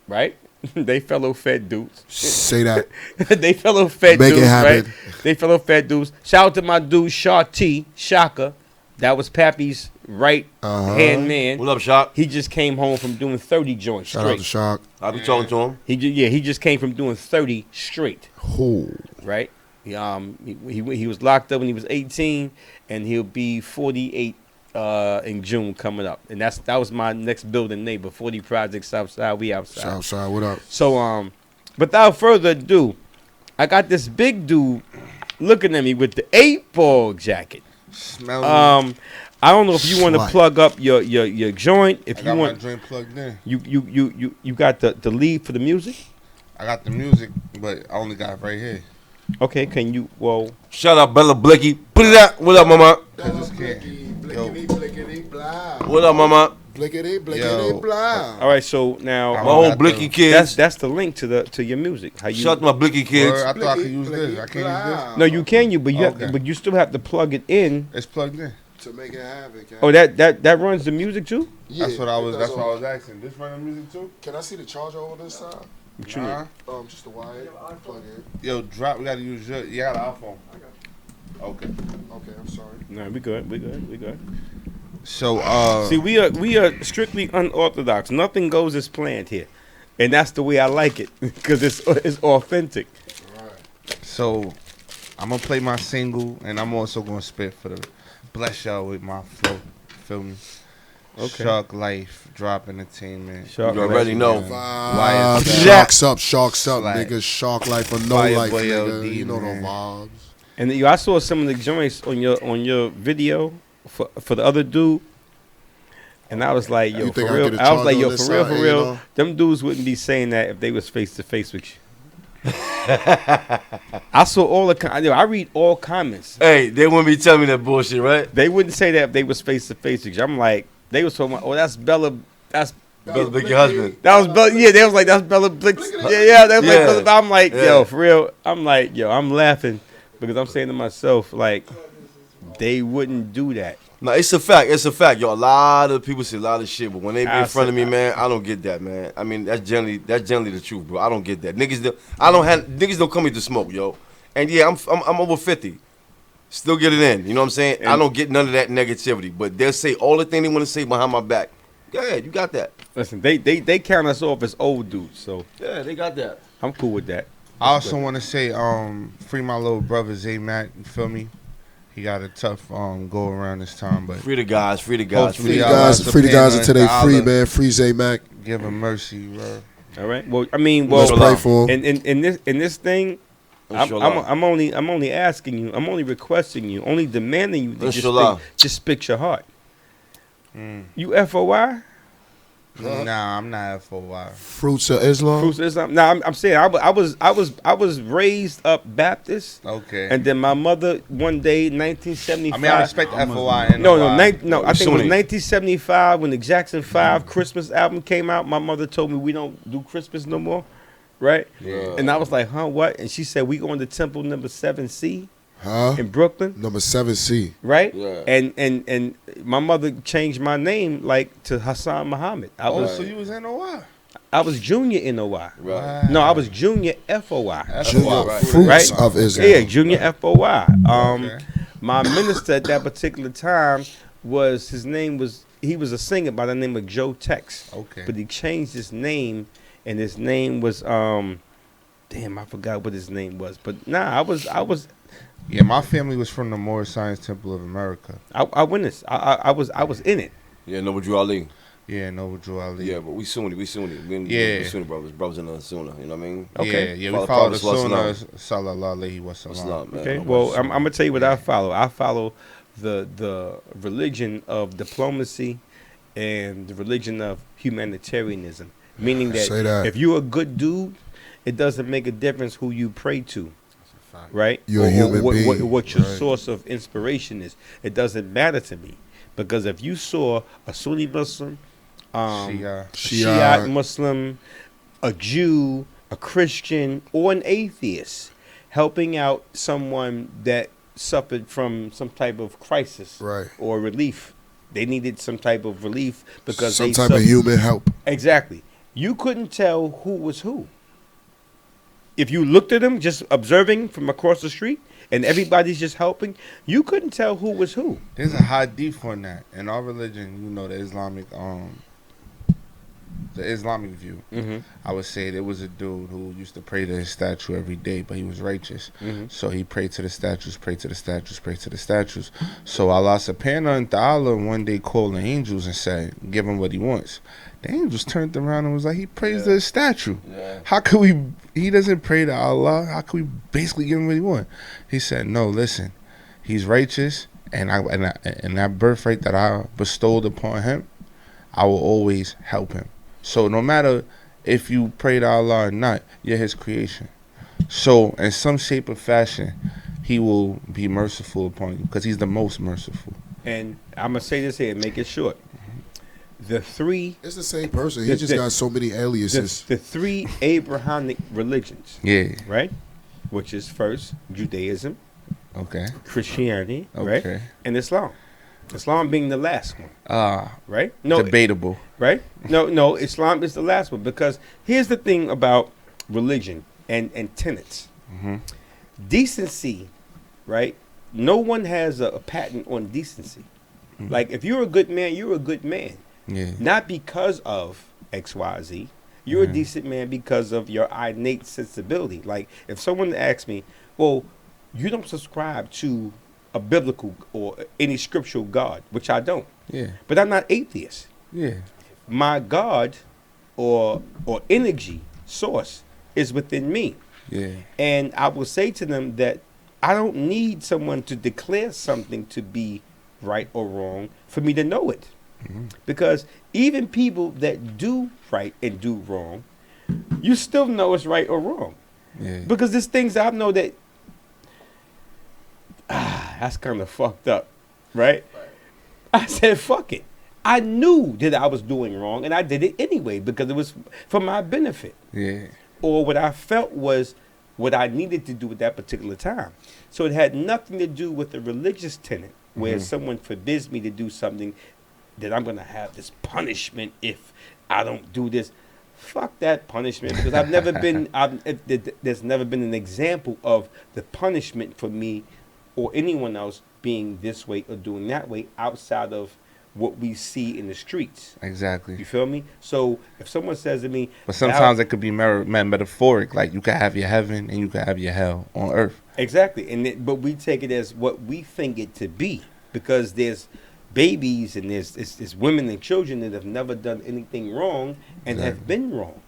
right? They fellow fed dudes. Say that. They fellow fed Make it dudes, happen. right? They fellow fed dudes. Shout out to my dude Shaw T, Shaka. That was Pappy's right hand man. What up, Shock? He just came home from doing 30 joints Shout out to straight. Shock. I be talking to him. He just came from doing 30 straight, Who? right? He was locked up when he was 18, and he'll be 48 in June coming up. And that was my next building neighbor, 40 Projects Southside. We outside. Southside, what up? So without further ado, I got this big dude looking at me with the 8-ball jacket. Smell I don't know if you want to Slut. plug up your joint. I If you got my want, joint plugged in. you got the lead for the music. I got the music, but I only got it right here. Okay, can you? Well, Shout out Bella Blicky. Put it out. What up, mama? What up, mama? Blickety, Yo. blah. all right. So now My I whole got Blicky the- kids. that's the link to your music. How you? Shout out to my Blicky kids. Word, I thought I could use this. I can't use this. No, you can but Okay. but you still have to plug it in. It's plugged in. To make it happen, Cat. Oh, that runs the music too. Yeah, That's what I was. it does That's what I all. was asking. This running music too? Can I see the charger over this side? What you need? Nah. Just the wire. Plug in. Yo, drop. We gotta use your. You got an iPhone. Okay. Okay, I'm sorry. No, we good. So See, we are strictly unorthodox. Nothing goes as planned here, and that's the way I like it because it's authentic. So I'm gonna play my single, and I'm also gonna spit for the bless y'all with my flow. Feel me? Okay. Shark Life, Drop Entertainment. Shark You already know. Why is that? Sharks up, Like, nigga. Shark life or no Fire life, Boy nigga. LD, You know man. the vibes. And then, I saw some of the joints on your video for the other dude, and I was like, yo, You think for I real. get a I was like, charge yo, on this for real, side, for you real. know? Them dudes wouldn't be saying that if they was face to face with you. I saw all I read all comments. Hey, they wouldn't be telling me that bullshit, right? They wouldn't say that if they was face to face with you. I'm like, they was talking about, oh, that's Bella. Bella Blicky husband. That was Bella. Yeah, they was like, that's Bella Blix. Yeah, they was Yeah. like, Bella. I'm like, Yeah. yo, for real. I'm like, yo, I'm laughing because I'm saying to myself, like, they wouldn't do that. No, it's a fact. It's a fact, yo. A lot of people say a lot of shit, but when they be I in front of me, said- man, I don't get that, man. I mean, that's generally the truth, bro. I don't get that. Niggas don't come here to smoke, yo. And yeah, I'm over 50. Still get it in. You know what I'm saying? I And- don't get none of that negativity, but they'll say all the thing they want to say behind my back. Go ahead, you got that. Listen, they count us off as old dudes, so Yeah, they got that. I'm cool with that. I also want to say, free my little brother Zay Mac. You feel me? He got a tough go around this time, but Free the guys, free the guys. Hopefully Free the y'all guys, like free the guys the until they free, dollar. man. Free Zay Mac. give him mercy, bro. All right. Well, I mean, Let's well, pray for him. in this thing, Inshallah. I'm only asking you, I'm only requesting you, only demanding you to Inshallah. just spit your heart. You FOI? Nah, I'm not FOI. Fruits of Islam. Fruits of Islam. Now I'm saying I was raised up Baptist, Okay. and then my mother one day 1975. I mean, I respect FOI. And No, I I think it was Sunni. 1975 when the Jackson 5 Christmas album came out. My mother told me we don't do Christmas no more, right? Yeah. And I was like, huh, what? And she said, we going to temple number 7C. Huh? in Brooklyn, Number 7C. right? Yeah. And my mother changed my name like to Hassan Muhammad. So you was in OI. I was Junior NOI. Right. No, I was Junior FOI. Junior right. Fruits Right. of Islam. Yeah, Junior FOI. Okay. My minister at that particular time he was a singer by the name of Joe Tex. Okay. But he changed his name, and his name was damn, I forgot what his name was. But nah, I was Yeah, my family was from the Moorish Science Temple of America. I witnessed. I was in it. Yeah, Noble Drew Ali. Yeah, Noble Drew Ali. Yeah, but we Sunni. We Yeah. Sunni brothers in the Sunnah. You know what I mean? Okay. Yeah, Follow we follow the Prophet Sunnah, sallallahu alaihi wasallam. Islam, man. Okay. No Well, bullshit. I'm gonna tell you what I follow. I follow the religion of diplomacy and the religion of humanitarianism, meaning Say that. if you're a good dude, it doesn't make a difference who you pray to, right? You're a human being, what your right. source of inspiration is. It doesn't matter to me, because if you saw a Sunni Muslim, Shia. Shiite Muslim, a Jew, a Christian, or an atheist helping out someone that suffered from some type of crisis Right. or relief. They needed some type of relief because Some they type of human help. Exactly. You couldn't tell who was who. If you looked at them just observing from across the street and everybody's just helping, you couldn't tell who was who. There's a hadith on that. In our religion, you know, the Islamic view, Mm-hmm. I would say there was a dude who used to pray to his statue every day, but he was righteous. Mhm. So he prayed to the statues, prayed to the statues, prayed to the statues. So Allah subhanahu wa ta'ala one day called the angels and said, give him what he wants. The angels turned around and was like, he prays to his statue. Yeah. How could he doesn't pray to Allah? How could we basically give him what he wants? He said, no, listen, he's righteous, and that birthright that I bestowed upon him, I will always help him. So no matter if you pray to Allah or not, you're his creation. So in some shape or fashion, he will be merciful upon you because he's the most merciful. And I'm going to say this here and make it short. The three It's the same person. He The- just the- got so many aliases. the three Abrahamic religions, Yeah. right? Which is first Judaism, Okay. Christianity, right? Okay. And Islam. Islam being the last one, right? No, Debatable. right? No, Islam is the last one, because here's the thing about religion and tenets. Mhm. Decency, right? No one has a patent on decency. Mhm. Like, if you're a good man, you're a good man. Yeah. Not because of XYZ. You're a Mhm. decent man because of your innate sensibility. Like, if someone asks me, well, you don't subscribe to a biblical or any scriptural God, which I don't. Yeah. But I'm not atheist. Yeah. My God or energy source is within me. Yeah. And I will say to them that I don't need someone to declare something to be right or wrong for me to know it. Mhm. Because even people that do right and do wrong, you still know it's right or wrong. Yeah. Because there's things I know that, that's kind of fucked up, right? I said, fuck it. I knew that I was doing wrong, and I did it anyway because it was for my benefit. Yeah. Or what I felt was what I needed to do at that particular time. So it had nothing to do with the religious tenet where Mhm. someone forbids me to do something that I'm going to have this punishment if I don't do this. Fuck that punishment, because I've never been, there's never been an example of the punishment for me or anyone else being this way or doing that way outside of what we see in the streets. Exactly. You feel me? So if someone says to me, But sometimes it could be metaphoric. Like you could have your heaven and you could have your hell on earth. exactly, but we take it as what we think it to be, because there's babies and there's women and children that have never done anything wrong and have Exactly. been wronged,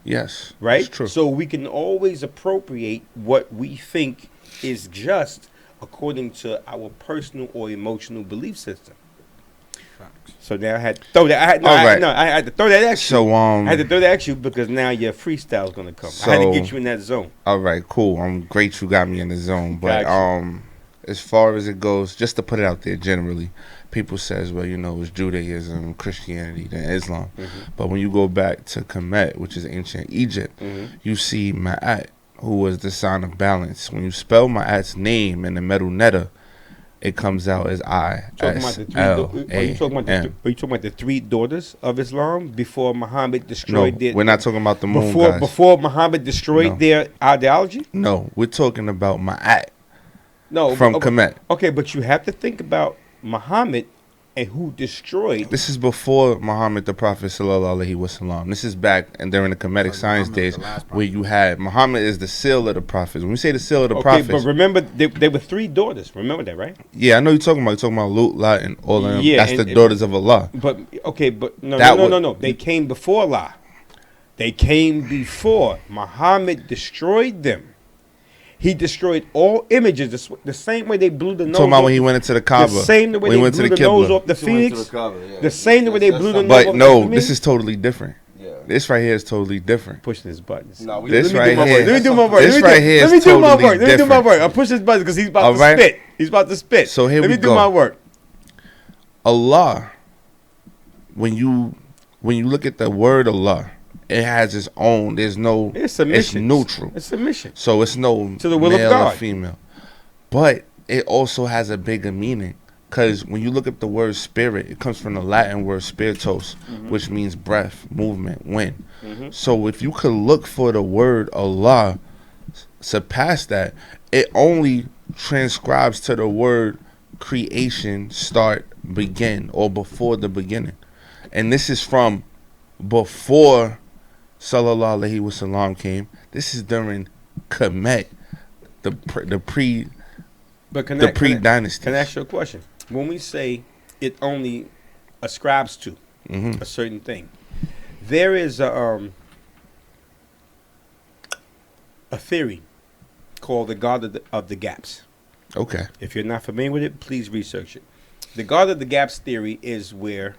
Yes. right? It's true. So we can always appropriate what we think is just according to our personal or emotional belief system. So now I had to throw that. I had to throw that at you. So I had to throw that at you because now your freestyle's gonna come. I had to get So- you in that zone. all right, cool. I'm great you got me in the zone. But Gotcha. as far as it goes, just to put it out there generally, people says, well, you know, it's Judaism, Christianity, then Islam. Mhm. But when you go back to Kemet, which is ancient Egypt, Mhm. you see Ma'at, who was the sign of balance. When you spell Ma'at's name in the metal letter, it comes out as I S L A M. Are you talking about the three daughters of Islam before Muhammad No, destroyed their? we're not talking about the moon before guys. before Muhammad destroyed No. their ideology. No, we're talking about Ma'at No, from okay, Kemet. okay, but you have to think about Muhammad and who destroyed. This is before Muhammad the Prophet sallallahu alaihi wasallam. This is back and during the Kemetic science Muhammad, days the last prophet. where you had Muhammad is the seal of the prophets. When we say the seal of the Okay, prophets, but remember they were three daughters. Remember that, right? yeah, I know you're talking about Lut, Lot, and all of them. Yeah, That's and- the daughters of Allah. But okay, but no, That no, would- no, no, no. They came before Allah. They came before Muhammad destroyed them. He destroyed all images the same way they blew the nose. Talking about off when he the- went into the Kaaba. The same way when they he went blew to the the nose Qibla. off the He went to phoenix. the Kaaba, yeah. The same way they blew the nose But off no, the this is totally different. Yeah. This right here is totally different. pushing his buttons. No, we- This let me do right my here- work. Let me do my work. This Let me right do- here Let me is do my totally work. Let me do my different. work. I'm pushing his buttons because he's about All to right. spit. He's about to spit. So here Let we me do go. my work. Allah, when you look at the word Allah, it has its own. There's no. It's submission. It's neutral. It's submission. So it's no To the will of male God. or female. But it also has a bigger meaning. Because when you look at the word spirit, it comes from the Latin word spiritus, which means breath, movement, wind. So if you could look for the word Allah, surpass that, it only transcribes to the word creation, start, begin, or before the beginning. And this is from before Sallallahu Alaihi Wasallam came. This is during Kemet, the But pre-dynasty. Can I ask you a question? When we say it only ascribes to Mm-hmm. a certain thing, there is a theory called the God of the Gaps. Okay. If you're not familiar with it, please research it. The God of the Gaps theory is where,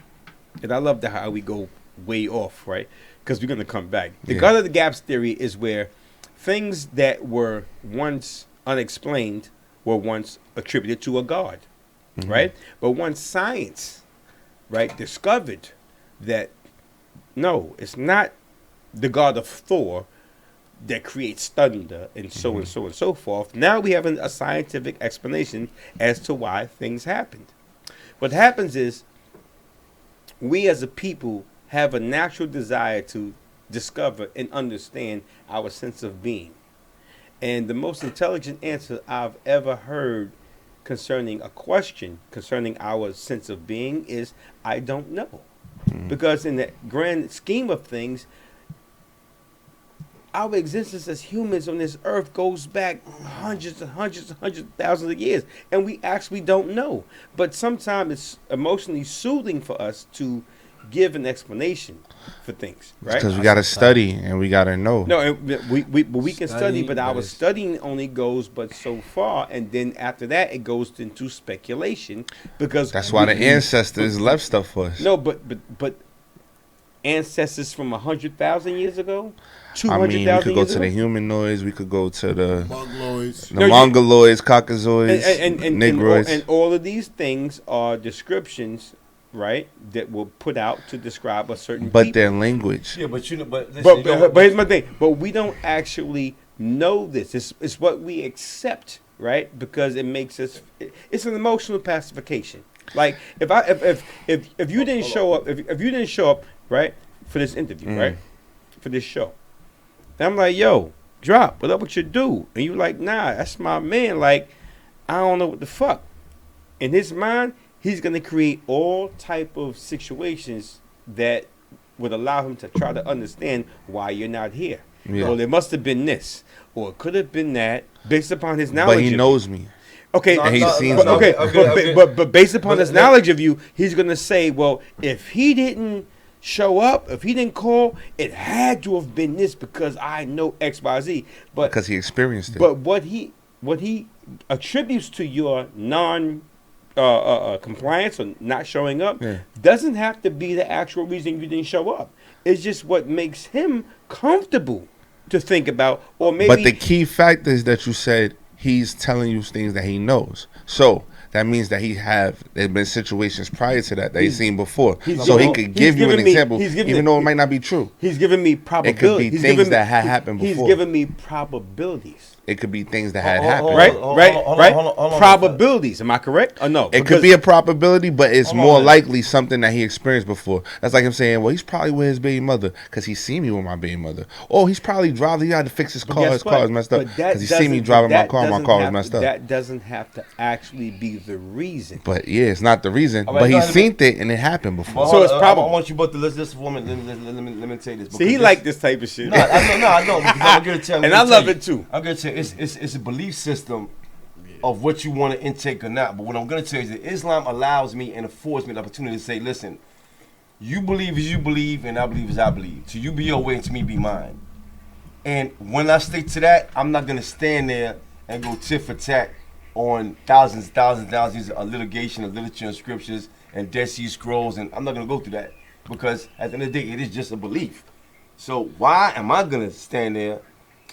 and I love how we go way off, right? Because we're going to come back. The Yeah. God of the Gaps theory is where things that were once unexplained were once attributed to a God, right? But once science, right, discovered that no, it's not the God of Thor that creates thunder and so and so and so forth. Now we have a scientific explanation as to why things happened. What happens is we as a people have a natural desire to discover and understand our sense of being. And the most intelligent answer I've ever heard concerning a question concerning our sense of being is I don't know. Because in the grand scheme of things, our existence as humans on this earth goes back hundreds and hundreds and hundreds of thousands of years. And we actually don't know. But sometimes it's emotionally soothing for us to give an explanation for things, right? Because we got to study and we got to know. No, we can study, but our but it's- studying only goes but so far, and then after that it goes into speculation because That's why the ancestors left stuff for us. No, but ancestors from 100,000 years ago, I 200,000 mean, we could go years to ago. the humanoids. We could go to the Mongoloids. No, you- Mongoloids, Caucasoids, and Negroids. and all of these things are descriptions, right, that were put out to describe a certain but people. their language. Yeah, but you know, but listen, But, you know what- but here's my thing. But we don't actually know this. It's what we accept, right? Because it makes us. It's an emotional pacification. Like if you didn't show up, if you didn't show up, right, for this interview, right, for this show, then I'm like, yo, drop. What up with your dude? And you like, nah, that's my man. Like, I don't know what the fuck. In his mind, he's gonna create all type of situations that would allow him to try to understand why you're not here. Yeah. Well, there must have been this, or it could have been that, based upon his knowledge. But he of knows me. Okay, No, And he's seen but, something. okay, but based upon his knowledge of you, he's gonna say, well, if he didn't show up, if he didn't call, it had to have been this because I know X, Y, Z. But Because he experienced it. but what he attributes to your non compliance or not showing up Yeah. doesn't have to be the actual reason you didn't show up. It's just what makes him comfortable to think about, or maybe. But the key fact is that you said he's telling you things that he knows. So that means that there's been situations prior to that he's seen before. he's So he giving- could give he's you an giving me- example, he's giving even me- though it might not be true. He's giving me It probabilities. could be He's things giving me- that had happened He's before. giving me probabilities. It could be things that had Hold on, happened. Right, hold on, right, hold on, right. hold on, hold on. Probabilities. Am I correct or no? It could be a probability, but it's Hold on more a minute. likely something that he experienced before. That's like him saying, well, he's probably with his baby mother because he seen me with my baby mother. Oh, he's probably driving. He had to fix his car. His car is messed up because he seen me driving my car. My car was messed up. That doesn't have to actually be the reason. But yeah, it's not the reason. All right, But go he's ahead. seen it and it happened before. So it's probable. I want you both to listen to this woman. Let me tell you this. See, he because like this type of shit. No, I know. Because I'm gonna tell you, And I love it too. I'm gonna tell you, it's a belief system of what you want to intake or not. But what I'm gonna tell you is that Islam allows me and affords me the opportunity to say, listen, you believe as you believe, and I believe as I believe. To you be your way, and to me be mine. And when I stick to that, I'm not gonna stand there and go tit for tat on thousands of litigation of literature and scriptures and Dead Sea Scrolls, and I'm not gonna go through that because at the end of the day, it is just a belief. So why am I gonna stand there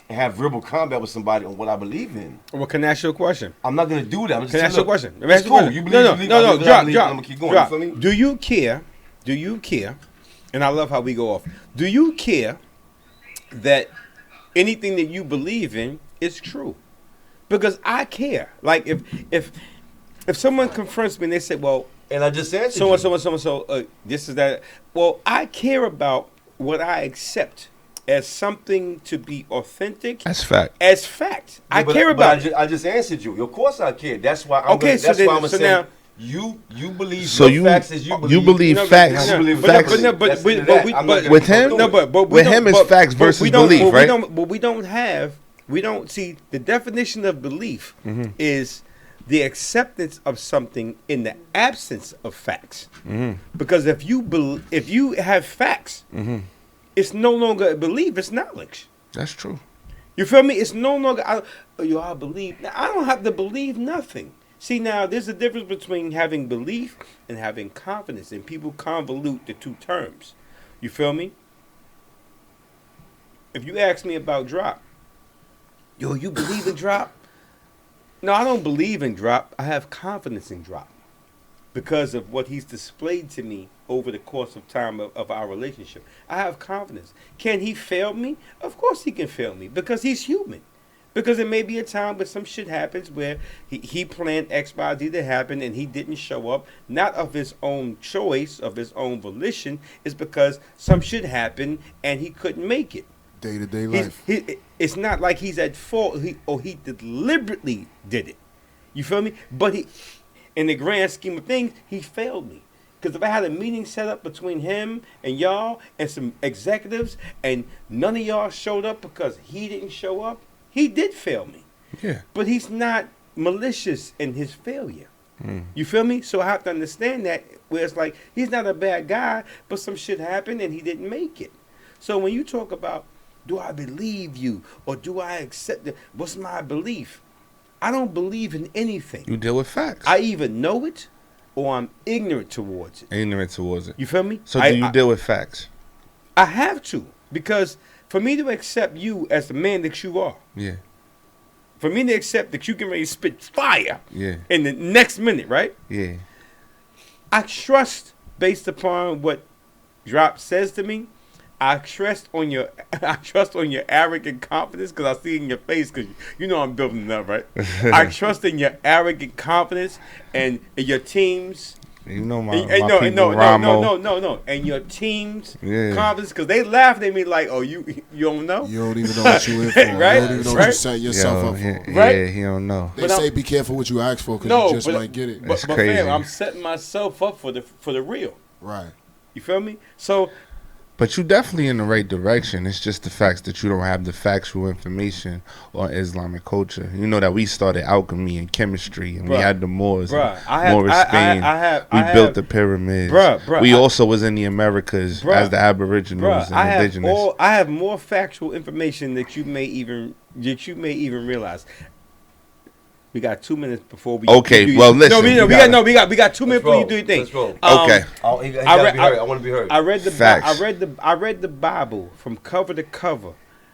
and have verbal combat with somebody on what I believe in? Well, can I ask you a question? I'm not gonna do that. I'm just Can I saying, ask you a look, question? Let me It's ask you a cool. question. You believe, No, you believe, no, I no. believe what I Drop, believe, drop, and I'm gonna keep going. drop. You feel me? Do you care? Do you care? And I love how we go off. Do you care that anything that you believe in is true? Because I care. Like if someone confronts me and they say, "Well, And I just answered so and you. so, this is that." Well, I care about what I accept as something to be authentic. That's fact. As fact. I But- care but about it. I just answered you. Of course I care. That's why I'm Okay, gonna, so that's then- why I'm gonna so say now- you believe So your facts as you believe. you believe No, facts. You believe but no, facts. but no, but That's we- into but that. we- I'm but- not gonna with go him- through No, it. but we With don't- him, it's but- facts but versus we don't- belief, but right? We don't see the definition of belief is the acceptance of something in the absence of facts. Because if you have facts, it's no longer a belief; it's knowledge. That's true. You feel me? It's no longer I believe. Now, I don't have to believe nothing. See, now there's a difference between having belief and having confidence, and people convolute the two terms. You feel me? If you ask me about drop, yo, you believe in drop? No, I don't believe in drop. I have confidence in drop because of what he's displayed to me over the course of time of our relationship. I have confidence. Can he fail me? Of course he can fail me because he's human. Because there may be a time where some shit happens where he planned X, Y, Z to happen and he didn't show up, not of his own choice, of his own volition. It's because some shit happened and he couldn't make it. Day-to-day life. It's not like he's at fault or he deliberately did it. You feel me? But in the grand scheme of things, he failed me. Because if I had a meeting set up between him and y'all and some executives and none of y'all showed up because he didn't show up, he did fail me. Yeah. But he's not malicious in his failure. You feel me? So I have to understand that where it's like he's not a bad guy, but some shit happened and he didn't make it. So when you talk about do I believe you or do I accept it? What's my belief? I don't believe in anything. You deal with facts. I either know it or I'm ignorant towards it. Ignorant towards it. You feel me? So do you deal with facts? I have to because for me to accept you as the man that you are, Yeah. for me to accept that you can ready to spit fire Yeah. in the next minute, right? Yeah. I trust based upon what Drop says to me. I trust on your arrogant confidence because I see it in your face because you know I'm building it up, right? I trust in your arrogant confidence and your team's. You know my, And, my no, people, no, Ramo. no, and your team's Yeah. confidence because they laughed at me like, "Oh, you don't know." You don't even know what you in for. Right? You don't even know what you Right? set yourself Yo, up for. Right? Yeah, he don't know. They But say I'm- be careful what you ask for because No, you just but- might get it. That's But crazy. fam, I'm setting myself up for the real. Right. You feel me? So But you definitely in the right direction. It's just the facts that you don't have the factual information on Islamic culture. You know that we started alchemy and chemistry, and we Bruh. had the Moors, Bruh, and I have- Moorish I- I- Spain. I we built have- the pyramids. Bruh, we I- also was in the Americas Bruh, as the Aboriginals Bruh, and indigenous. I have more factual information that you may even realize. We got 2 minutes before we. Okay, do well, your- listen, No, we we got 2 minutes before you do your thing. Let's roll. Okay. He I gotta read- be heard. I want to be heard. I read the Facts. I read the Bible from cover to cover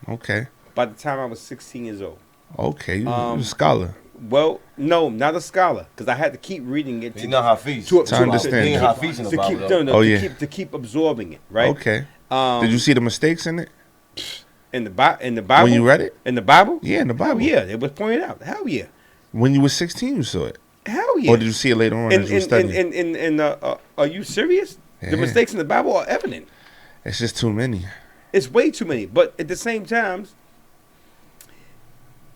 Okay, by the time I was 16 years old. okay, you a scholar. Well, no, not a scholar, because I had to keep reading it You know Hafiz. to understand. He ain't Hafiz in the Bible, though. to keep absorbing it, right? Okay. Um, Did you see the mistakes in it in the Bible? when you read it? In the Bible? Yeah, in the Bible. Hell yeah, it was pointed out. Hell yeah. When you were 16, you saw it. Hell yeah. Or did you see it later on as you were studying? Are you serious? The Yeah. mistakes in the Bible are evident. It's just too many. It's way too many. But at the same time,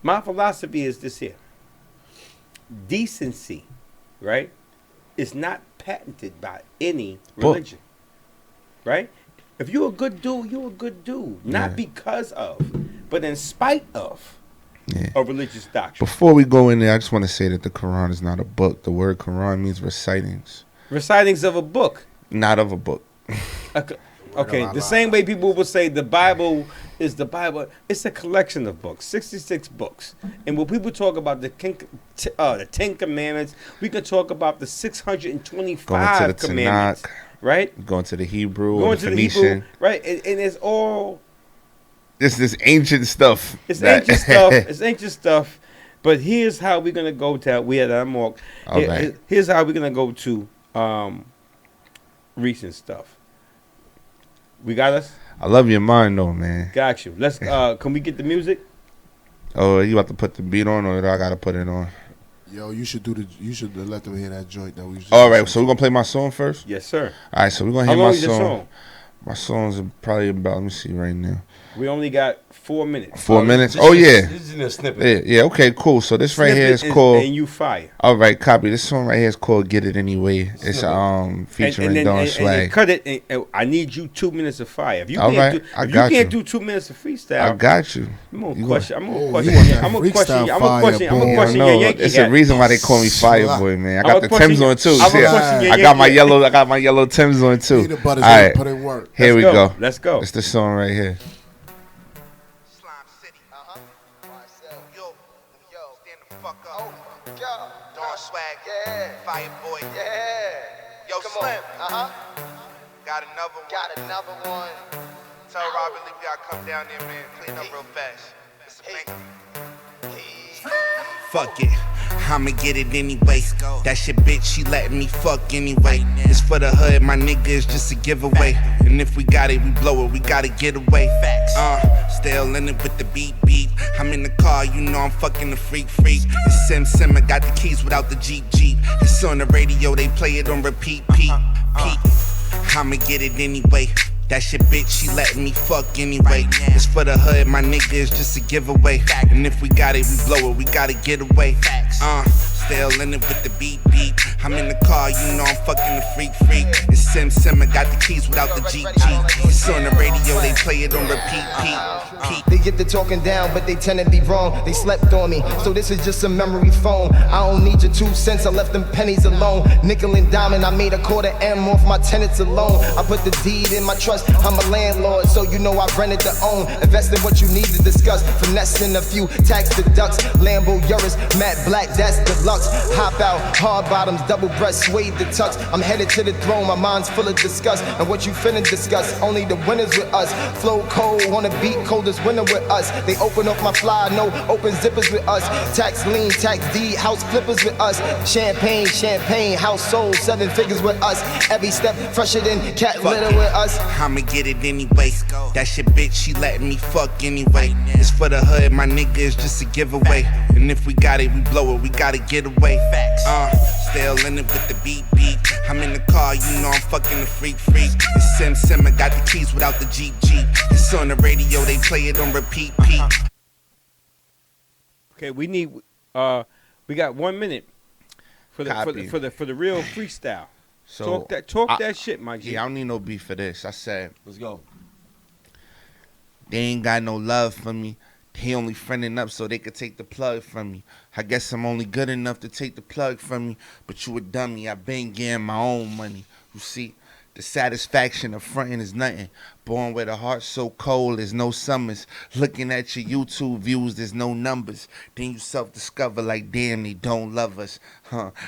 my philosophy is this here. Decency, right, is not patented by any religion, right? If you're a good dude, you're a good dude. Not Yeah. because of, but in spite of Yeah. a religious doctrine. Before we go in there, I just want to say that the Quran is not a book. The word Quran means recitings, Recitings of a book. not of a book. Okay, the same way people will say the Bible is the Bible. It's a collection of books, 66 books. And when people talk about the Ten Commandments, we can talk about the 625 Going to the commandments, Tanakh, right? going to the Hebrew, or Going the to the Phoenician. Hebrew, right? And it's all, This ancient stuff. it's ancient stuff. It's ancient stuff. But here's how we're gonna go to. We had Amok. All right. Here's how we're gonna go to recent stuff. We got us. I love your mind though, man. Got you. Let's. Can we get the music? Oh, you about to put the beat on, or do I gotta put it on? Yo, you should let them hear that joint that we. All right, so we're gonna play my song first. Yes, sir. All right, so we're gonna How hear long my is your song. song? My songs are probably about. Let me see right now. We only got 4 minutes. 4 minutes. This Oh is- yeah. This is in a snippet. Yeah. Okay. Cool. So this right here is Snippet called. And You Fire. All right, copy. This song right here is called "Get It Anyway." It's featuring Don and Swag. cut it. And I need you 2 minutes of fire. If you All can't right, do, I if got you can't you. do 2 minutes of I freestyle, got you. I'm gonna You question. I'm gonna Oh, question. you want that I'm gonna freestyle question. I'm gonna fire, question. I'm boy. gonna I question your know. Yankee It's hat. a reason why they call me Fireboy, man. I got the Timbs on too. I'm See, gonna question your I got my Yankee yellow. I got my yellow Timbs on too. Peanut butter's All right, put in work. here we Let's go. Let's go. It's the song right here. Slime City. Yo, stand the fuck up. Dawn Swag. Yeah. Fireboy. Yeah. Yo, Slim. Got another one. Tell Robin Lee we gotta come down there, man. Clean up real fast. It's a bank. Fuck it, I'ma get it anyway. That shit bitch, she letting me fuck anyway. It's for the hood, my nigga, it's just a giveaway. And if we got it, we blow it, we gotta get away. Still in it with the beat beat. I'm in the car, you know I'm fucking the freak. It's Sim, I got the keys without the Jeep. It's on the radio, they play it on repeat. I'ma get it anyway. That shit bitch, she letting me fuck anyway. It's for the hood, my nigga, it's just a giveaway. And if we got it, we blow it, we gotta get away. Still in it with the beat beat. I'm in the car, you know I'm fucking the freak. It's Sim, I got the keys without the Jeep. It's on the radio, they play it on repeat. They get to talking down, but they tend to be wrong. They slept on me, so this is just a memory phone. I don't need your 2 cents, I left them pennies alone. Nickel and diamond, I made a $250,000 off my tenants alone. I put the deed in my trust, I'm a landlord, so you know I rented to own. Invest in what you need to discuss, finessing a few tax deducts. Lambo Urus, matte black, that's deluxe. Hop out, hard bottoms, double breast, suede the tux. I'm headed to the throne, my mind's full of disgust. And what you finna discuss, only the winners with us. Flow cold, wanna beat coldest winner with us. They open up my fly, no open zippers with us. Tax lien, tax deed, house flippers with us. Champagne, house sold, 7 figures with us. Every step fresher than cat litter with us. I'ma get it anyway. That shit bitch, she letting me fuck anyway. It's for the hood, my nigga, it's just a giveaway. And if we got it, we blow it, we gotta get away. Still in it with the beat beat. I'm in the car, you know I'm fucking the freak. It's Sim, I got the keys without the Jeep. It's on the radio, they play it on repeat. Okay, we need. We got 1 minute for the real freestyle. So Talk that shit, my G. Yeah, I don't need no beef for this. I said Let's go. they ain't got no love for me. He only friending up so they could take the plug from me. I guess I'm only good enough to take the plug from me. But you a dummy, I been getting my own money. You see, the satisfaction of fronting is nothing Born with a heart so cold, there's no summers. Looking at your YouTube views, there's no numbers. Then you self-discover like, damn, they don't love us.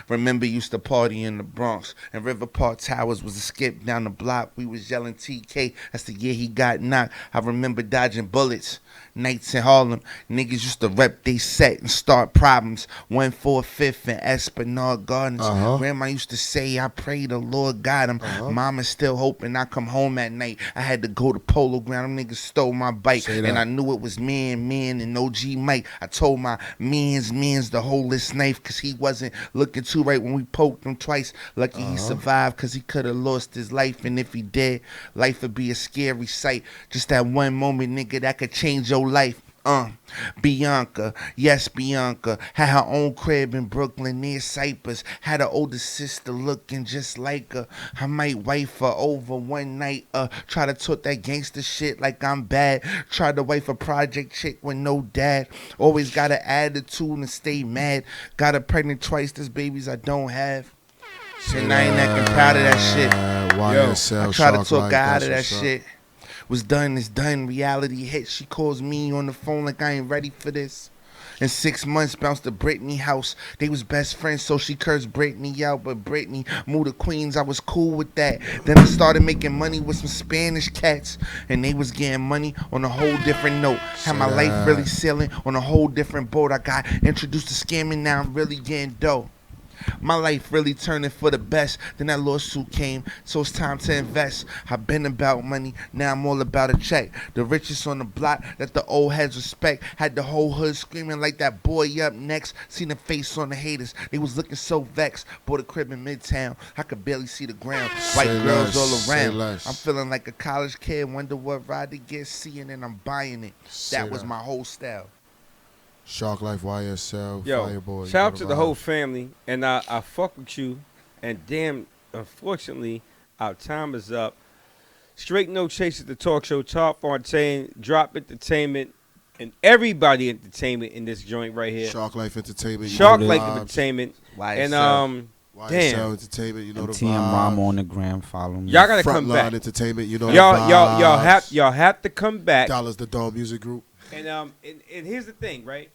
Remember used to party in the Bronx. And River Park Towers was a skip down the block. We was yelling TK, that's the year he got knocked. I remember dodging bullets. Nights in Harlem, niggas used to rep they set and start problems. 145th and Esplanade Gardens. Grandma used to say, I pray the Lord got him. Mama's still hoping I come home at night. I had to go to Polo Ground. Them niggas stole my bike. And I knew it was man, and OG Mike. I told my man's to hold this knife because he wasn't looking too right when we poked him twice. Lucky he survived because he could have lost his life. And if he did, life would be a scary sight. Just that one moment, nigga, that could change your life. Bianca, yes, Bianca had her own crib in Brooklyn near Cypress. Had an older sister looking just like her. I might wife her over one night. Try to talk that gangster shit like I'm bad. Try to wife a project chick with no dad. Always got an attitude and stay mad. Got her pregnant twice. There's babies I don't have. And I ain't acting proud of that shit. I try to talk her out of that shit. Was done is done. Reality hit. She calls me on the phone like I ain't ready for this. In 6 months, bounced to Britney house. They was best friends, so she cursed Britney out. But Britney moved to Queens. I was cool with that. Then I started making money with some Spanish cats, and they was getting money on a whole different note. Had my life really sailing on a whole different boat. I got introduced to scamming. Now I'm really getting dough. My life really turning for the best. Then that lawsuit came, so it's time to invest. I've been about money, now I'm all about a check. The richest on the block that the old heads respect. Had the whole hood screaming like that boy up next. Seen the face on the haters, they was looking so vexed. Bought a crib in Midtown, I could barely see the ground. White girls all around. I'm feeling like a college kid, wonder what ride to get, seeing and I'm buying it. That was my whole style. Shark Life, YSL, Yo, Fireboy. shout out to the whole family, and I fuck with you. And damn, unfortunately, our time is up. Straight No Chase at the talk show. Top Fontaine, Drop Entertainment, and everybody entertainment in this joint right here. Shark Life Entertainment. Shark Life Entertainment. YSL. And YSL damn. Entertainment, you know the TM vibes. Rama on the gram, follow me. Y'all gotta come back. Entertainment, you know y'all have to come back. Dollars the Dog Music Group. And here's the thing, right?